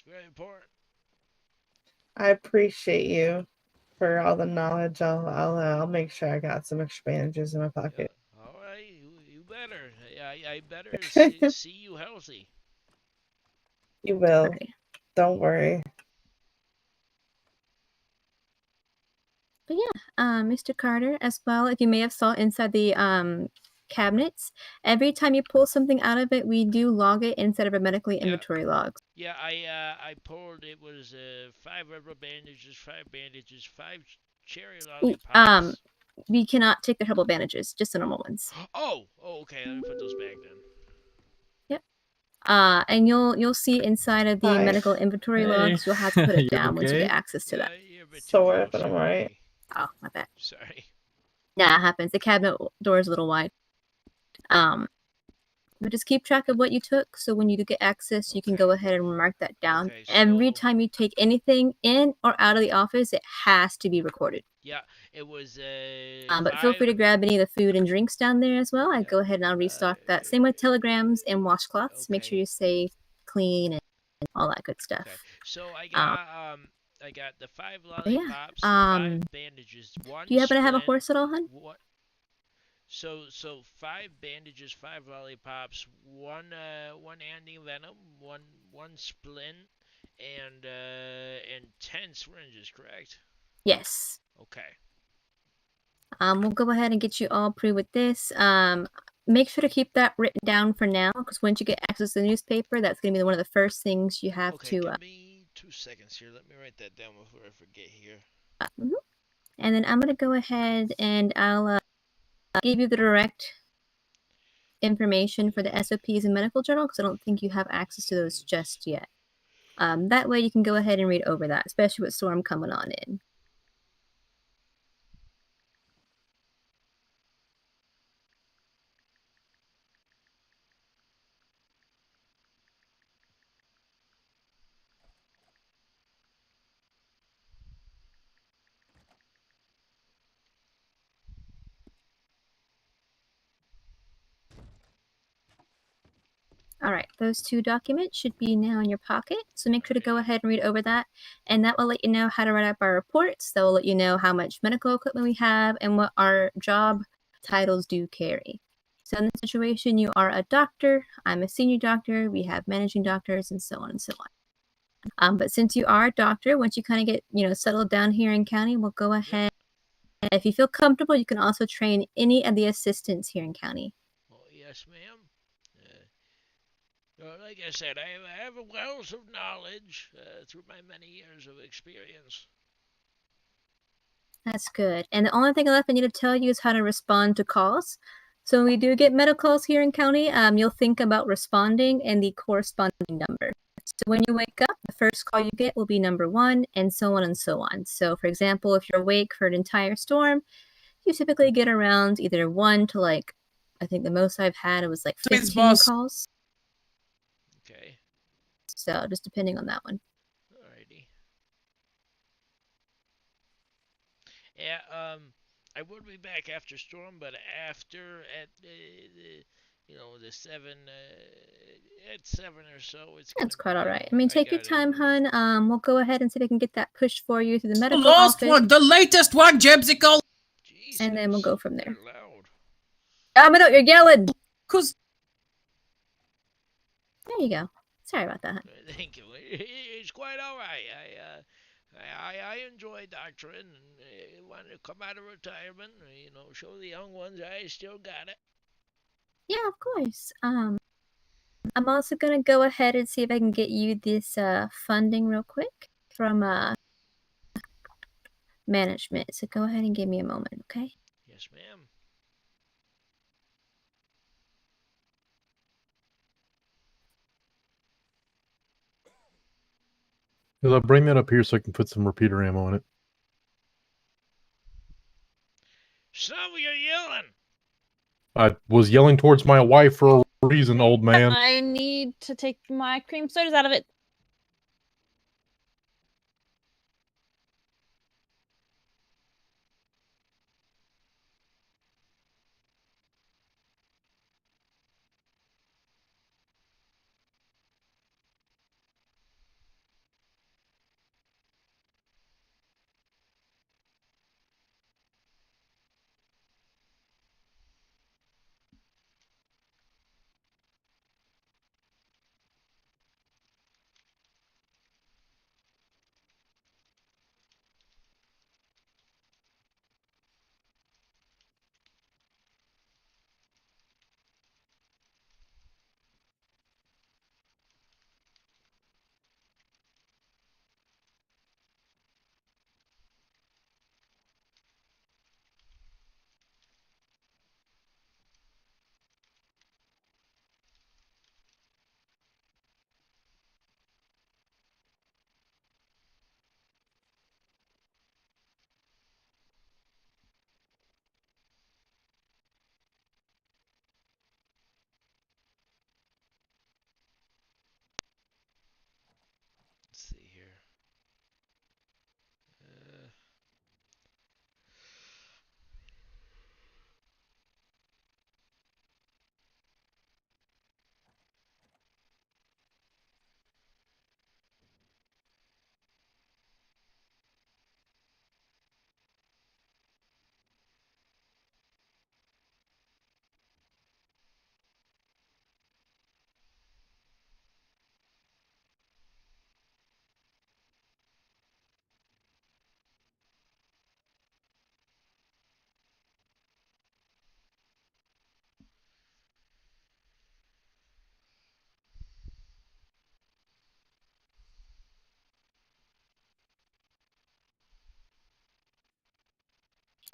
very important. I appreciate you for all the knowledge. I'll make sure I got some extra bandages in my pocket. All right, you better. I better see you healthy. You will. Don't worry. But yeah, Mr. Carter, as well, if you may have saw inside the cabinets, every time you pull something out of it, we do log it instead of a medically inventory log. Yeah, I pulled. It was 5 rubber bandages, 5 bandages, 5 cherry lollipops. We cannot take the herbal bandages, just the normal ones. Oh, okay. Let me put those back then. Yep. And you'll see inside of the medical inventory logs, you'll have to put it You down once you get okay? access to that. Sore, but I'm alright. Oh, my bad. Sorry. Yeah, it happens. The cabinet door is a little wide. But just keep track of what you took, so when you do get access, you can go ahead and mark that down. Every time you take anything in or out of the office, it has to be recorded. Yeah, it was. But feel free to grab any of the food and drinks down there as well. I'd go ahead and I'll restock that. Same with telegrams and washcloths. Make sure you stay clean and all that good stuff. So I got the 5 Yeah. lollipops, the 5 bandages, 1 Do you happen to have a splint. horse at all, hun? What? So 5 bandages, 5 lollipops, 1 anti-venom, 1 splint, and 10 syringes, correct? Yes. Okay. We'll go ahead and get you all pre with this. Make sure to keep that written down for now, because once you get access to the newspaper, that's going to be one of the first things you have to. Give me 2 seconds here. Let me write that down before I forget here. And then I'm going to go ahead and I'll give you the direct information for the SOPs and medical journal, because I don't think you have access to those just yet. That way you can go ahead and read over that, especially with Storm coming on in. All right, those 2 documents should be now in your pocket. So make sure to go ahead and read over that. And that will let you know how to write up our reports. That will let you know how much medical equipment we have and what our job titles do carry. So in this situation, you are a doctor. I'm a senior doctor. We have managing doctors and so on and so on. But since you are a doctor, once you kind of get, settled down here in county, we'll go ahead. If you feel comfortable, you can also train any of the assistants here in county. Oh, yes, ma'am. Like I said, I have a wealth of knowledge through my many years of experience. That's good. And the only thing left I need to tell you is how to respond to calls. So when we do get medical calls here in county, you'll think about responding and the corresponding number. So when you wake up, the first call you get will be number 1, and so on and so on. So for example, if you're awake for an entire storm, you typically get around either 1 to I think the most I've had it was 15 calls. Okay. So just depending on that one. Alrighty. Yeah, I would be back after storm, but after at the 7 at 7 or so, it's That's quite all right. I mean, take your time, hun. We'll go ahead and see if I can get that pushed for you through the medical last office. one, the latest one, Jebsicle. And then we'll go from there. You're loud. You're yelling. Cause there you go. Sorry about that, hun. Thank you. It's quite all right. I enjoy doctoring and wanted to come out of retirement. Show the young ones I still got it. Yeah, of course. I'm also gonna go ahead and see if I can get you this funding real quick from management. So go ahead and give me a moment, okay? Yes, ma'am. I'll bring that up here so I can put some repeater ammo in it. Stop! You're yelling. I was yelling towards my wife for a reason, old man. I need to take my cream sodas out of it. Let's see here.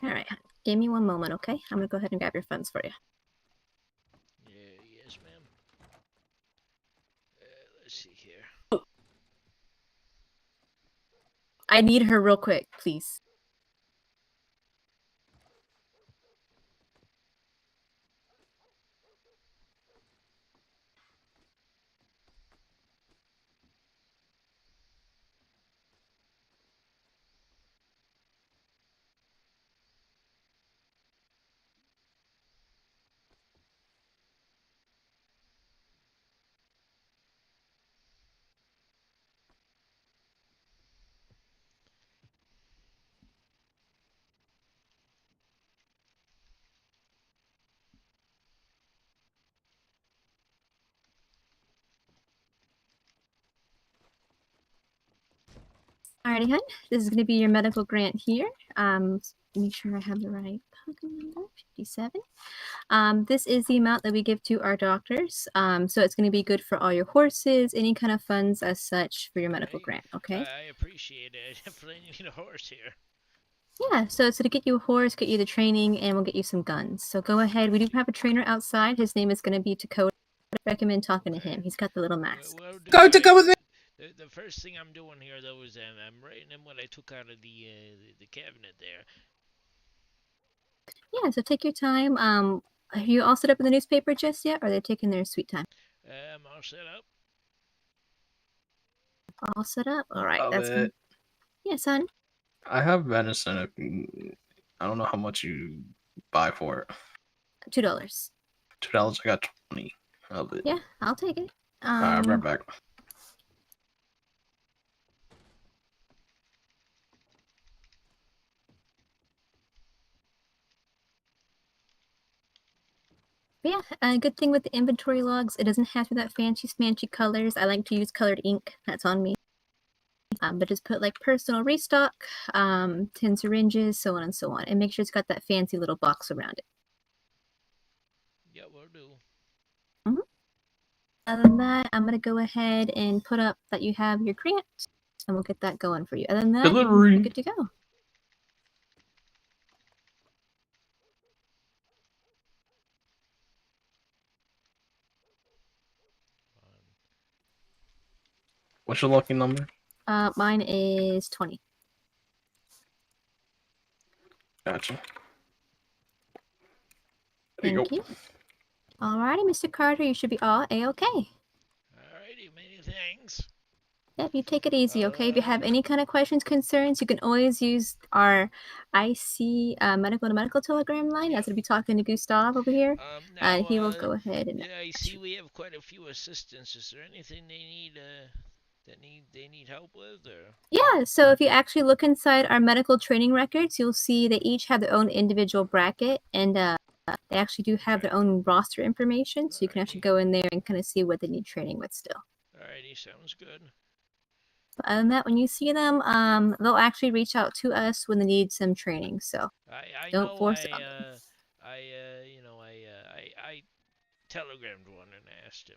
All right, give me one moment, okay? I'm gonna go ahead and grab your funds for you. Yes, ma'am. Let's see here. I need her real quick, please. Alrighty, hun. This is going to be your medical grant here. Make sure I have the right token number, 57. This is the amount that we give to our doctors. So it's going to be good for all your horses, any kind of funds as such for your medical grant, okay? I appreciate it. I definitely need a horse here. Yeah, so it's to get you a horse, get you the training, and we'll get you some guns. So go ahead. We do have a trainer outside. His name is going to be Dakota. I recommend talking to him. He's got the little mask. Go with me. The first thing I'm doing here, though, is I'm writing in what I took out of the cabinet there. Yeah, so take your time. Are you all set up in the newspaper just yet, or are they taking their sweet time? I'm all set up. All set up? All right, Love that's it. good. Yeah, son. I have venison. I don't know how much you buy for it. $2. $2. I got 20 of it. Yeah, I'll take it. Alright, I'll be right back. But yeah, a good thing with the inventory logs, it doesn't have to be that fancy smancy colors. I like to use colored ink. That's on me. But just put like personal restock, 10 syringes, so on and so on. And make sure it's got that fancy little box around it. Yeah, will do. Other than that, I'm going to go ahead and put up that you have your grant, and we'll get that going for you. Other than that, Delivery. you're good to go. What's your lucky number? Mine is 20. Gotcha. Thank you. Alrighty, Mr. Carter, you should be all A-okay. Alrighty, many thanks. Yep, you take it easy, okay? If you have any kind of questions, concerns, you can always use our IC medical to medical telegram line. That's going to be talking to Gustav over here. And he will go ahead and... Yeah, I see we have quite a few assistants. Is there anything they need, they need help with, or? Yeah, so if you actually look inside our medical training records, you'll see they each have their own individual bracket, and they actually do have their own roster information, so you can actually go in there and kind of see what they need training with still. Alrighty, sounds good. But other than that, when you see them, they'll actually reach out to us when they need some training. So don't force it on them. I telegrammed one and asked him,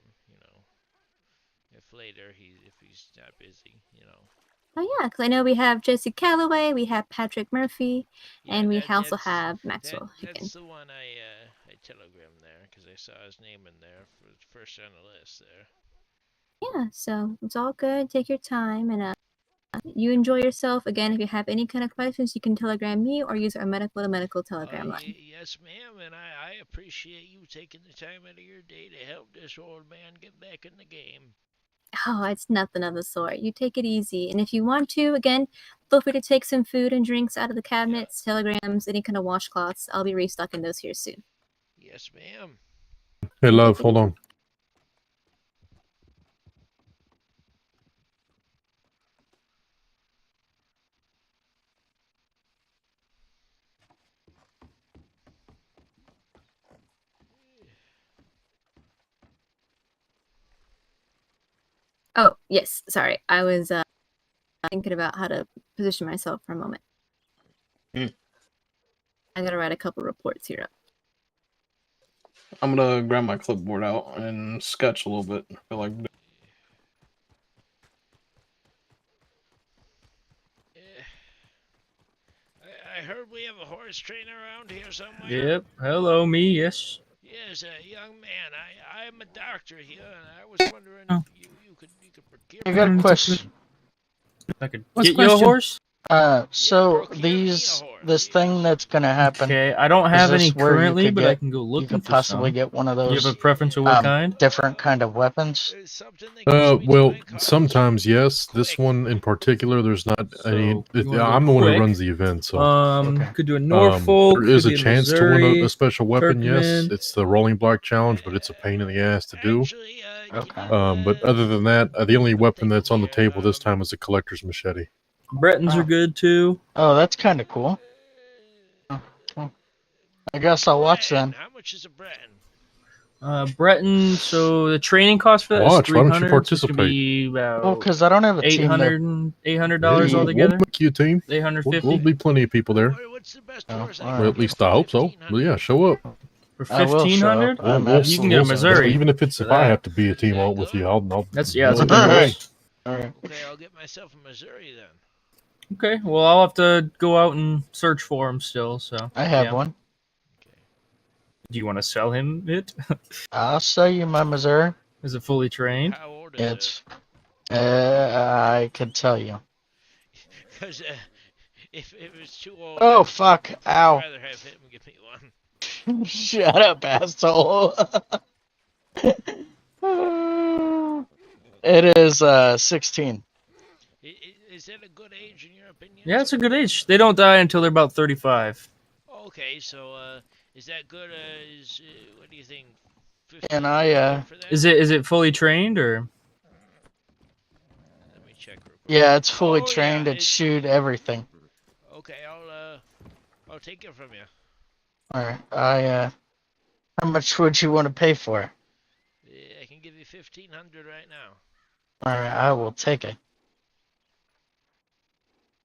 if later if he's not busy, Oh yeah, because I know we have Jesse Calloway, we have Patrick Murphy, and we also have Maxwell Higgins. That's the one I telegrammed there because I saw his name in there for first on the list there. Yeah, so it's all good. Take your time and you enjoy yourself. Again, if you have any kind of questions, you can telegram me or use our medical to medical telegram line. Yes, ma'am, and I appreciate you taking the time out of your day to help this old man get back in the game. Oh, it's nothing of the sort. You take it easy. And if you want to, again, feel free to take some food and drinks out of the cabinets, telegrams, any kind of washcloths. I'll be restocking those here soon. Yes, ma'am. Hey, love, hold on. Oh, yes. Sorry. I was thinking about how to position myself for a moment. I gotta write a couple reports here up. I'm gonna grab my clipboard out and sketch a little bit. I feel like. I heard we have a horse trainer around here somewhere. Yep. Hello, me. Yes. Yes, young man. I'm a doctor here, and I was wondering if you could procure. I got a question. I could What's get you a horse. So this thing that's gonna happen. Okay, I don't have any currently, but I can go looking You could for possibly some. get one of Do those. you have a preference of what kind? Different kind of weapons. Well, sometimes yes. This one in particular, there's not any. you wanna go I'm the one who quick? runs the event, so Could do a Norfolk. there is could a be chance to Missouri, win a special weapon. Yes, Turkmen. it's the rolling block challenge, but it's a pain in the ass to do. But other than that, the only weapon that's on the table this time is a collector's machete. Bretons are good too. Oh, that's kind of cool. I guess I'll watch then. How much is a Breton? Breton. So the training cost for that is Watch, why don't you 300. participate? So it should be about Well, because I don't have a team that. $800 We'll altogether. make you a team. 850 We'll be plenty of people there. What's the best Oh, horse I all can Well, at right. get least for I hope so. 1500? But yeah, show up. for I will show 1500. up. I'm You can get a absolutely. Missouri. Even if it's for if I that. have to be a team out with you, I'll That's a I'll good do it. horse. All right. Okay, I'll get myself a Missouri then. Okay, well I'll have to go out and search for him still. So I have yeah. one. Do you want to sell him it? I'll sell you my Missouri. Is it fully trained? How old is It's. I could tell you. Because if it was too old, Oh fuck! Ow! I'd rather have him give me one. Shut up, asshole. It is 16. Is that a good age in your opinion? Yeah, it's a good age. They don't die until they're about 35. Okay, so is that good? What do you think? And I Is it fully trained or? Let me check. Yeah, it's fully Oh, trained. yeah, It shoot everything. Okay, I'll take it from you. All right. How much would you want to pay for it? I can give you 1500 right now. All right, I will take it.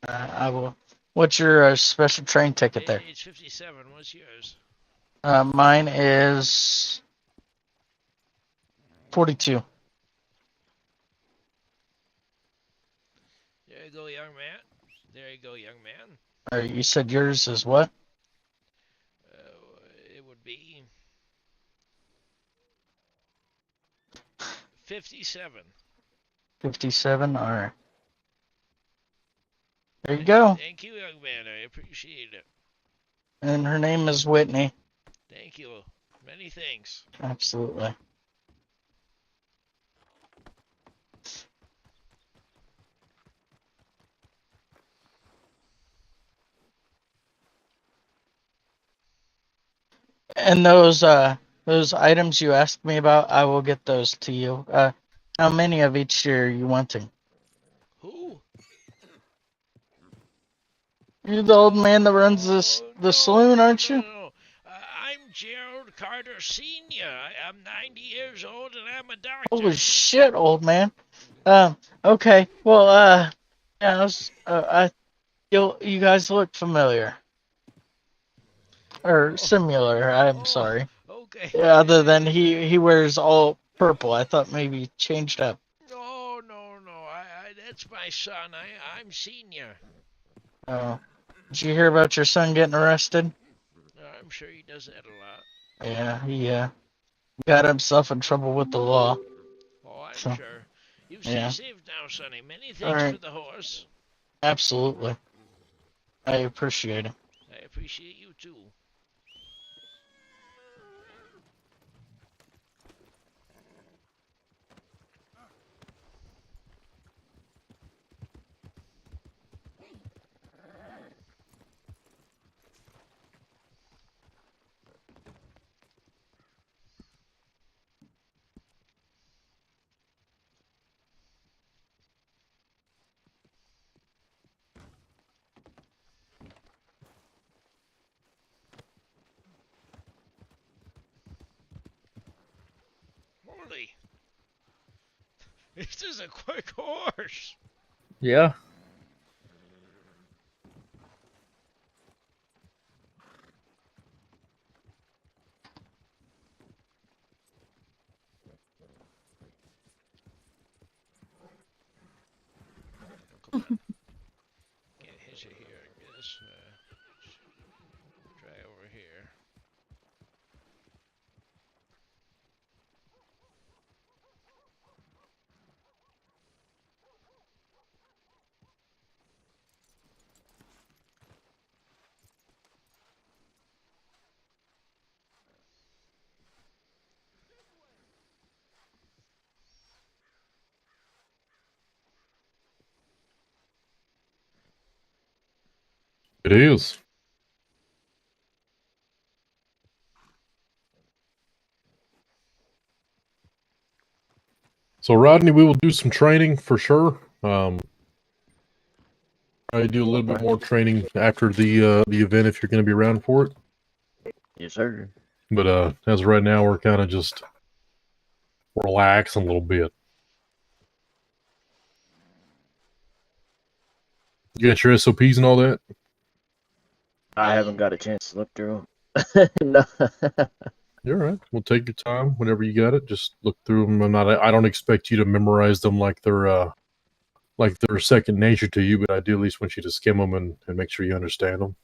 I will. What's your special train ticket there? It's 57. What's yours? Mine is 42. There you go, young man. There you go, young man. All right, you said yours is what? It would be 57. 57. All right. There you go. Thank you, young man. I appreciate it. And her name is Whitney. Thank you. Many thanks. Absolutely. And those items you asked me about, I will get those to you. How many of each are you wanting? Who? You're the old man that runs the saloon, aren't you? No. I'm Gerald Carter Sr. I'm 90 years old and I'm a doctor. Holy shit, old man. Okay. Well, yeah, you guys look familiar. Or similar, I'm sorry. Okay. Yeah, other than he wears all purple. I thought maybe he changed up. No. That's my son. I'm senior. Oh. Did you hear about your son getting arrested? I'm sure he does that a lot. Yeah, he got himself in trouble with the law. Oh, I'm So, sure. You yeah. stay safe now, Sonny. Many All thanks right. for the horse. Absolutely. I appreciate it. I appreciate you too. Holy. This is a quick horse. Yeah. Come on. Can't hit you here, I guess. Try over here. It is. So Rodney, we will do some training for sure. I do a little bit more training after the event if you're going to be around for it. Yes, sir. But as of right now, we're kind of just relax a little bit. You got your SOPs and all that? I haven't got a chance to look through 'em. No. You're all right. We'll take your time whenever you got it. Just look through them. I don't expect you to memorize them like they're second nature to you, but I do at least want you to skim them and make sure you understand them.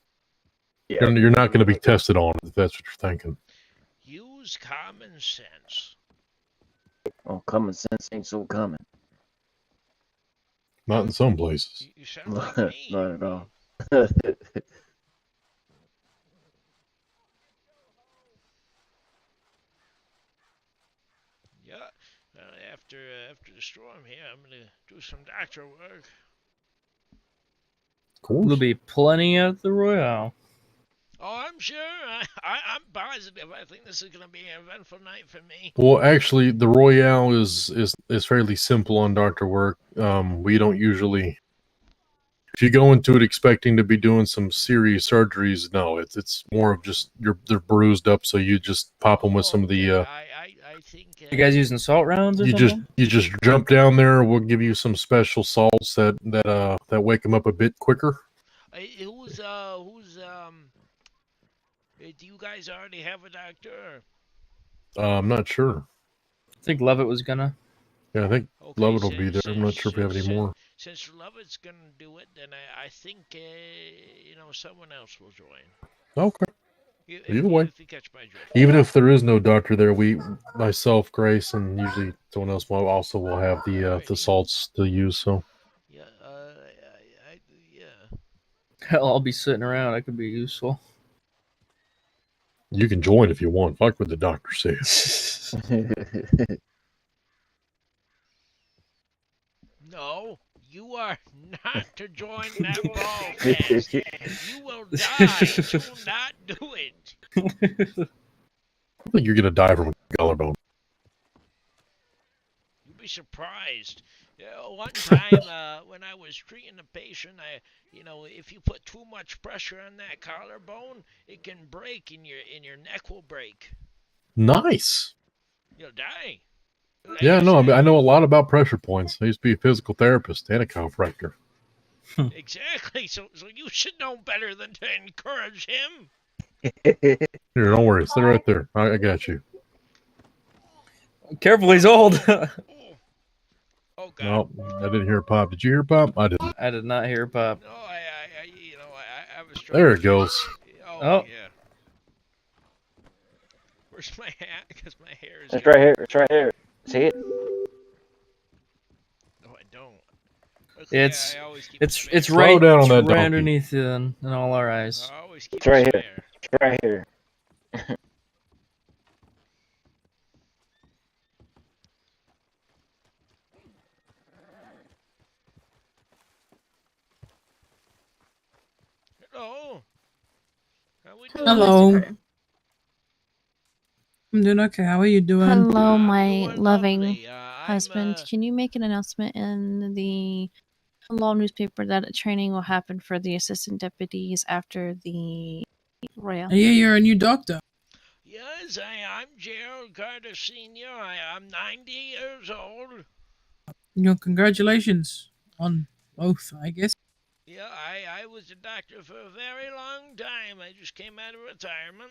Yeah. You're not going to be tested on it, if that's what you're thinking. Use common sense. Oh, common sense ain't so common. Not in some places. You sound like me. Not at all. Yeah. After the storm here, I'm gonna do some doctor work. There'll be plenty at the Royale. Oh, I'm sure. I'm positive. I think this is gonna be an eventful night for me. Well, actually, the Royale is fairly simple on doctor work. We don't usually. If you go into it expecting to be doing some serious surgeries, no, it's more of just they're bruised up, so you just pop them with some of the. I think. You guys using salt rounds or You something? just jump down there. We'll give you some special salts that wake them up a bit quicker. Who's do you guys already have a doctor? I'm not sure. I think Lovett was gonna. Yeah, I think Okay, Lovett will be there. I'm not sure if we have any more. Since Lovett's gonna do it, then I think someone else will join. Okay. Either way, If you catch my drift. even if there is no doctor there, myself, Grace, and usually someone else will have the salts to use. So. Yeah. Hell, I'll be sitting around. I could be useful. You can join if you want. Fuck what the doctor says. No, you are not to join that ball cast. You will die. Do not do it. I think you're gonna die from a collarbone. You'd be surprised. One time when I was treating a patient, if you put too much pressure on that collarbone, it can break, and your neck will break. Nice. You'll die. Yeah, no, I know a lot about pressure points. I used to be a physical therapist and a chiropractor. Exactly. So you should know better than to encourage him. Here, don't worry. Stay right there. I got you. Careful, he's old. Oh God. No, I didn't hear a pop. Did you hear a pop? I didn't. I did not hear a pop. No, I was trying. There it goes. Oh. Yeah. Where's my hat? Because my hair is. It's right here. It's right here. See it? No, I don't. Okay, It's right down on that right donkey. underneath in all our eyes. I always keep It's right here. It's right here. Hello. How we doing? Hello. I'm doing okay. How are you doing? Hello, my loving husband. Can you make an announcement in the law newspaper that a training will happen for the assistant deputies after the Royale? I hear you're a new doctor. Yes, I'm Gerald Carter Sr. I'm 90 years old. Congratulations on both, I guess. Yeah, I was a doctor for a very long time. I just came out of retirement.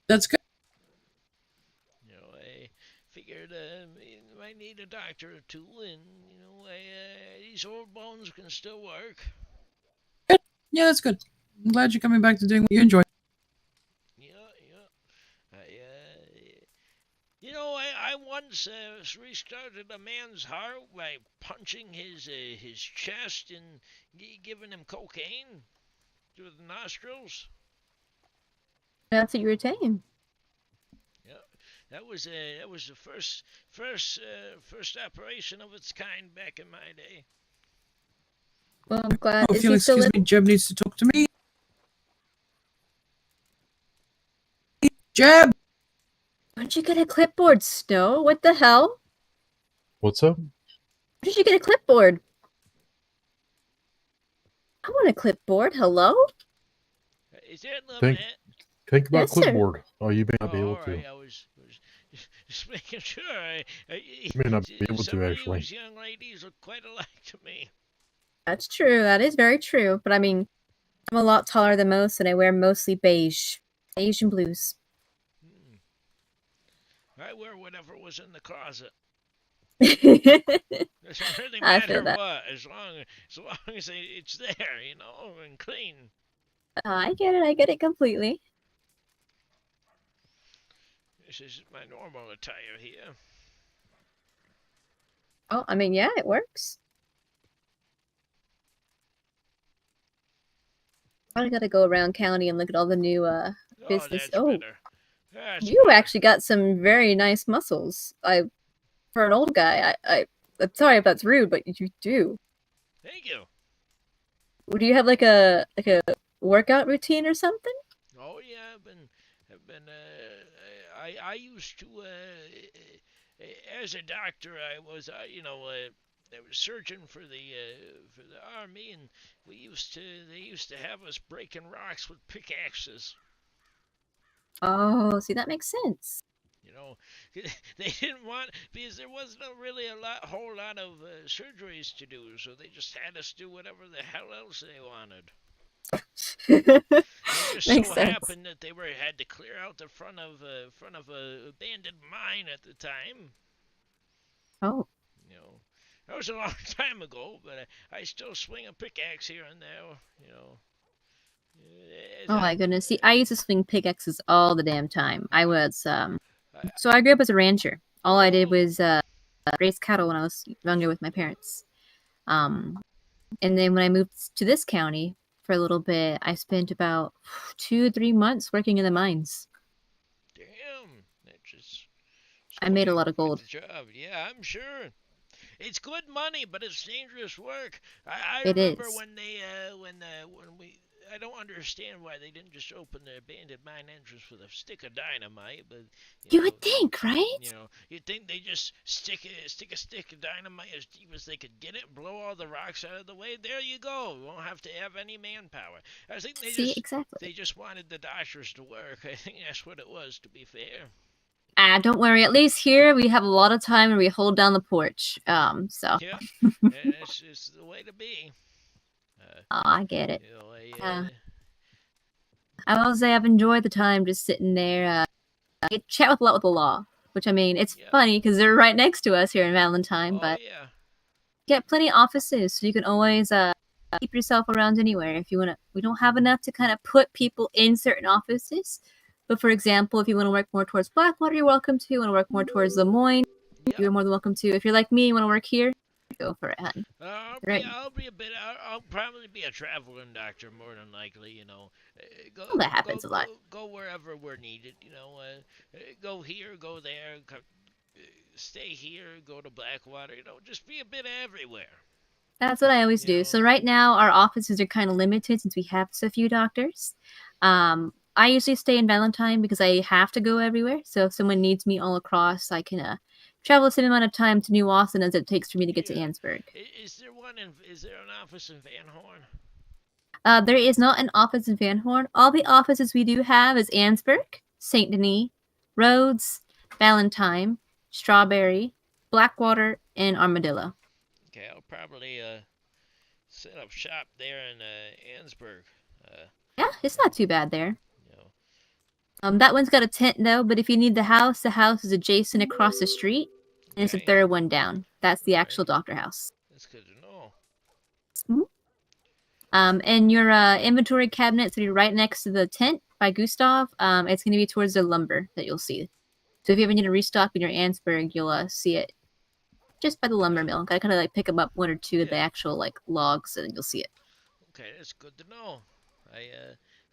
That's good. I figured I might need a doctor or two, and these old bones can still work. Good. Yeah, that's good. I'm glad you're coming back to doing what you enjoy. I once restarted a man's heart by punching his chest and giving him cocaine through the nostrils. That's what you retain. Yeah, that was the first operation of its kind back in my day. Well, I'm glad. Oh, if you'll excuse me, Jeb needs to talk to me. Jeb! Why'd you get a clipboard, Snow? What the hell? What's up? Why did you get a clipboard? I want a clipboard. Hello? Is that Think about Yes, sir. clipboard. Oh, you may not be able to. I was Just making sure. You may not be able Some to, of actually. you young ladies look quite alike to me. That's true. That is very true. But I mean, I'm a lot taller than most, and I wear mostly beige and blues. I wear whatever was in the closet. I Doesn't really feel matter that. what, as long as it's there, and clean. I get it. I get it completely. This is my normal attire here. Oh, I mean, yeah, it works. I gotta go around county and look at all the new business. That's better. That's You better. actually got some very nice muscles. For an old guy, I'm sorry if that's rude, but you do. Thank you. Do you have like a workout routine or something? Oh yeah, I used to as a doctor I was I was surgeon for the army, and they used to have us breaking rocks with pickaxes. Oh, see, that makes sense. They didn't want, because there wasn't really whole lot of surgeries to do, so they just had us do whatever the hell else they wanted. It just Makes so sense. happened that they had to clear out the front of a abandoned mine at the time. Oh. That was a long time ago, but I still swing a pickaxe here and there. Oh my goodness. See, I used to swing pickaxes all the damn time. I was so I grew up as a rancher. All I did was raise cattle when I was younger with my parents. And then when I moved to this county for a little bit, I spent about 2-3 months working in the mines. Damn, that just I made a lot of gold. the job. Yeah, I'm sure. It's good money, but it's dangerous work. I It remember is. when they when we I don't understand why they didn't just open the abandoned mine entrance with a stick of dynamite, but You would think, right? You'd think they just stick a stick of dynamite as deep as they could get it, blow all the rocks out of the way. There you go. You won't have to have any manpower. I think they just wanted the doctors to work. I think that's what it was, to be fair. Don't worry. At least here we have a lot of time and we hold down the porch. So. Yeah, it's the way to be. I get it. I will say I've enjoyed the time just sitting there. I chat with a lot with the law, which I mean, it's funny because they're right next to us here in Valentine, but get plenty of offices, so you can always keep yourself around anywhere if you want to. We don't have enough to kind of put people in certain offices, but for example, if you want to work more towards Blackwater, you're welcome to. You want to work more towards Lemoyne, you're more than welcome to. If you're like me, you want to work here, go for it, honey. I'll probably be a traveling doctor more than likely. That happens a lot. Go wherever we're needed. Go here, go there, stay here, go to Blackwater. Just be a bit everywhere. That's what I always do. So right now our offices are kind of limited since we have so few doctors. I usually stay in Valentine because I have to go everywhere. So if someone needs me all across, I can travel the same amount of time to New Austin as it takes for me to get to Annesburg. Is there an office in Van Horn? There is not an office in Van Horn. All the offices we do have is Annesburg, St. Denis, Rhodes, Valentine, Strawberry, Blackwater, and Armadillo. Okay, I'll probably set up shop there in Annesburg. Yeah, it's not too bad there. That one's got a tent though, but if you need the house is adjacent across the street, and it's the third one down. That's the actual doctor house. That's good to know. And your inventory cabinets will be right next to the tent by Gustav. It's going to be towards the lumber that you'll see. So if you ever need to restock in your Annesburg, you'll see it just by the lumber mill. Gotta kind of like pick them up one or two of the actual like logs, and you'll see it. Okay, that's good to know.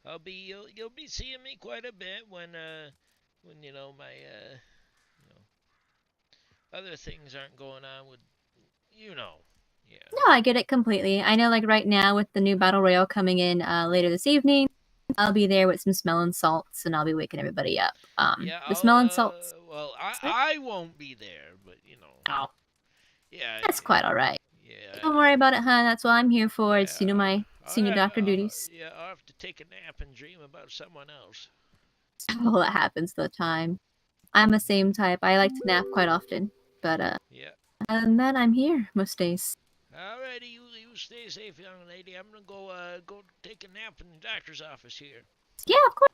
You'll be seeing me quite a bit when my other things aren't going on with Yeah. No, I get it completely. I know like right now with the new Battle Royale coming in later this evening, I'll be there with some smelling salts and I'll be waking everybody up. The smelling salts. Well, I won't be there, but Oh. Yeah. That's quite alright. Yeah. Don't worry about it, hun. That's what I'm here for. It's my senior doctor duties. Yeah, I'll have to take a nap and dream about someone else. Oh, that happens all the time. I'm the same type. I like to nap quite often, but Yeah. other than that, I'm here most days. Alrighty, you stay safe, young lady. I'm gonna go take a nap in the doctor's office here. Yeah, of course.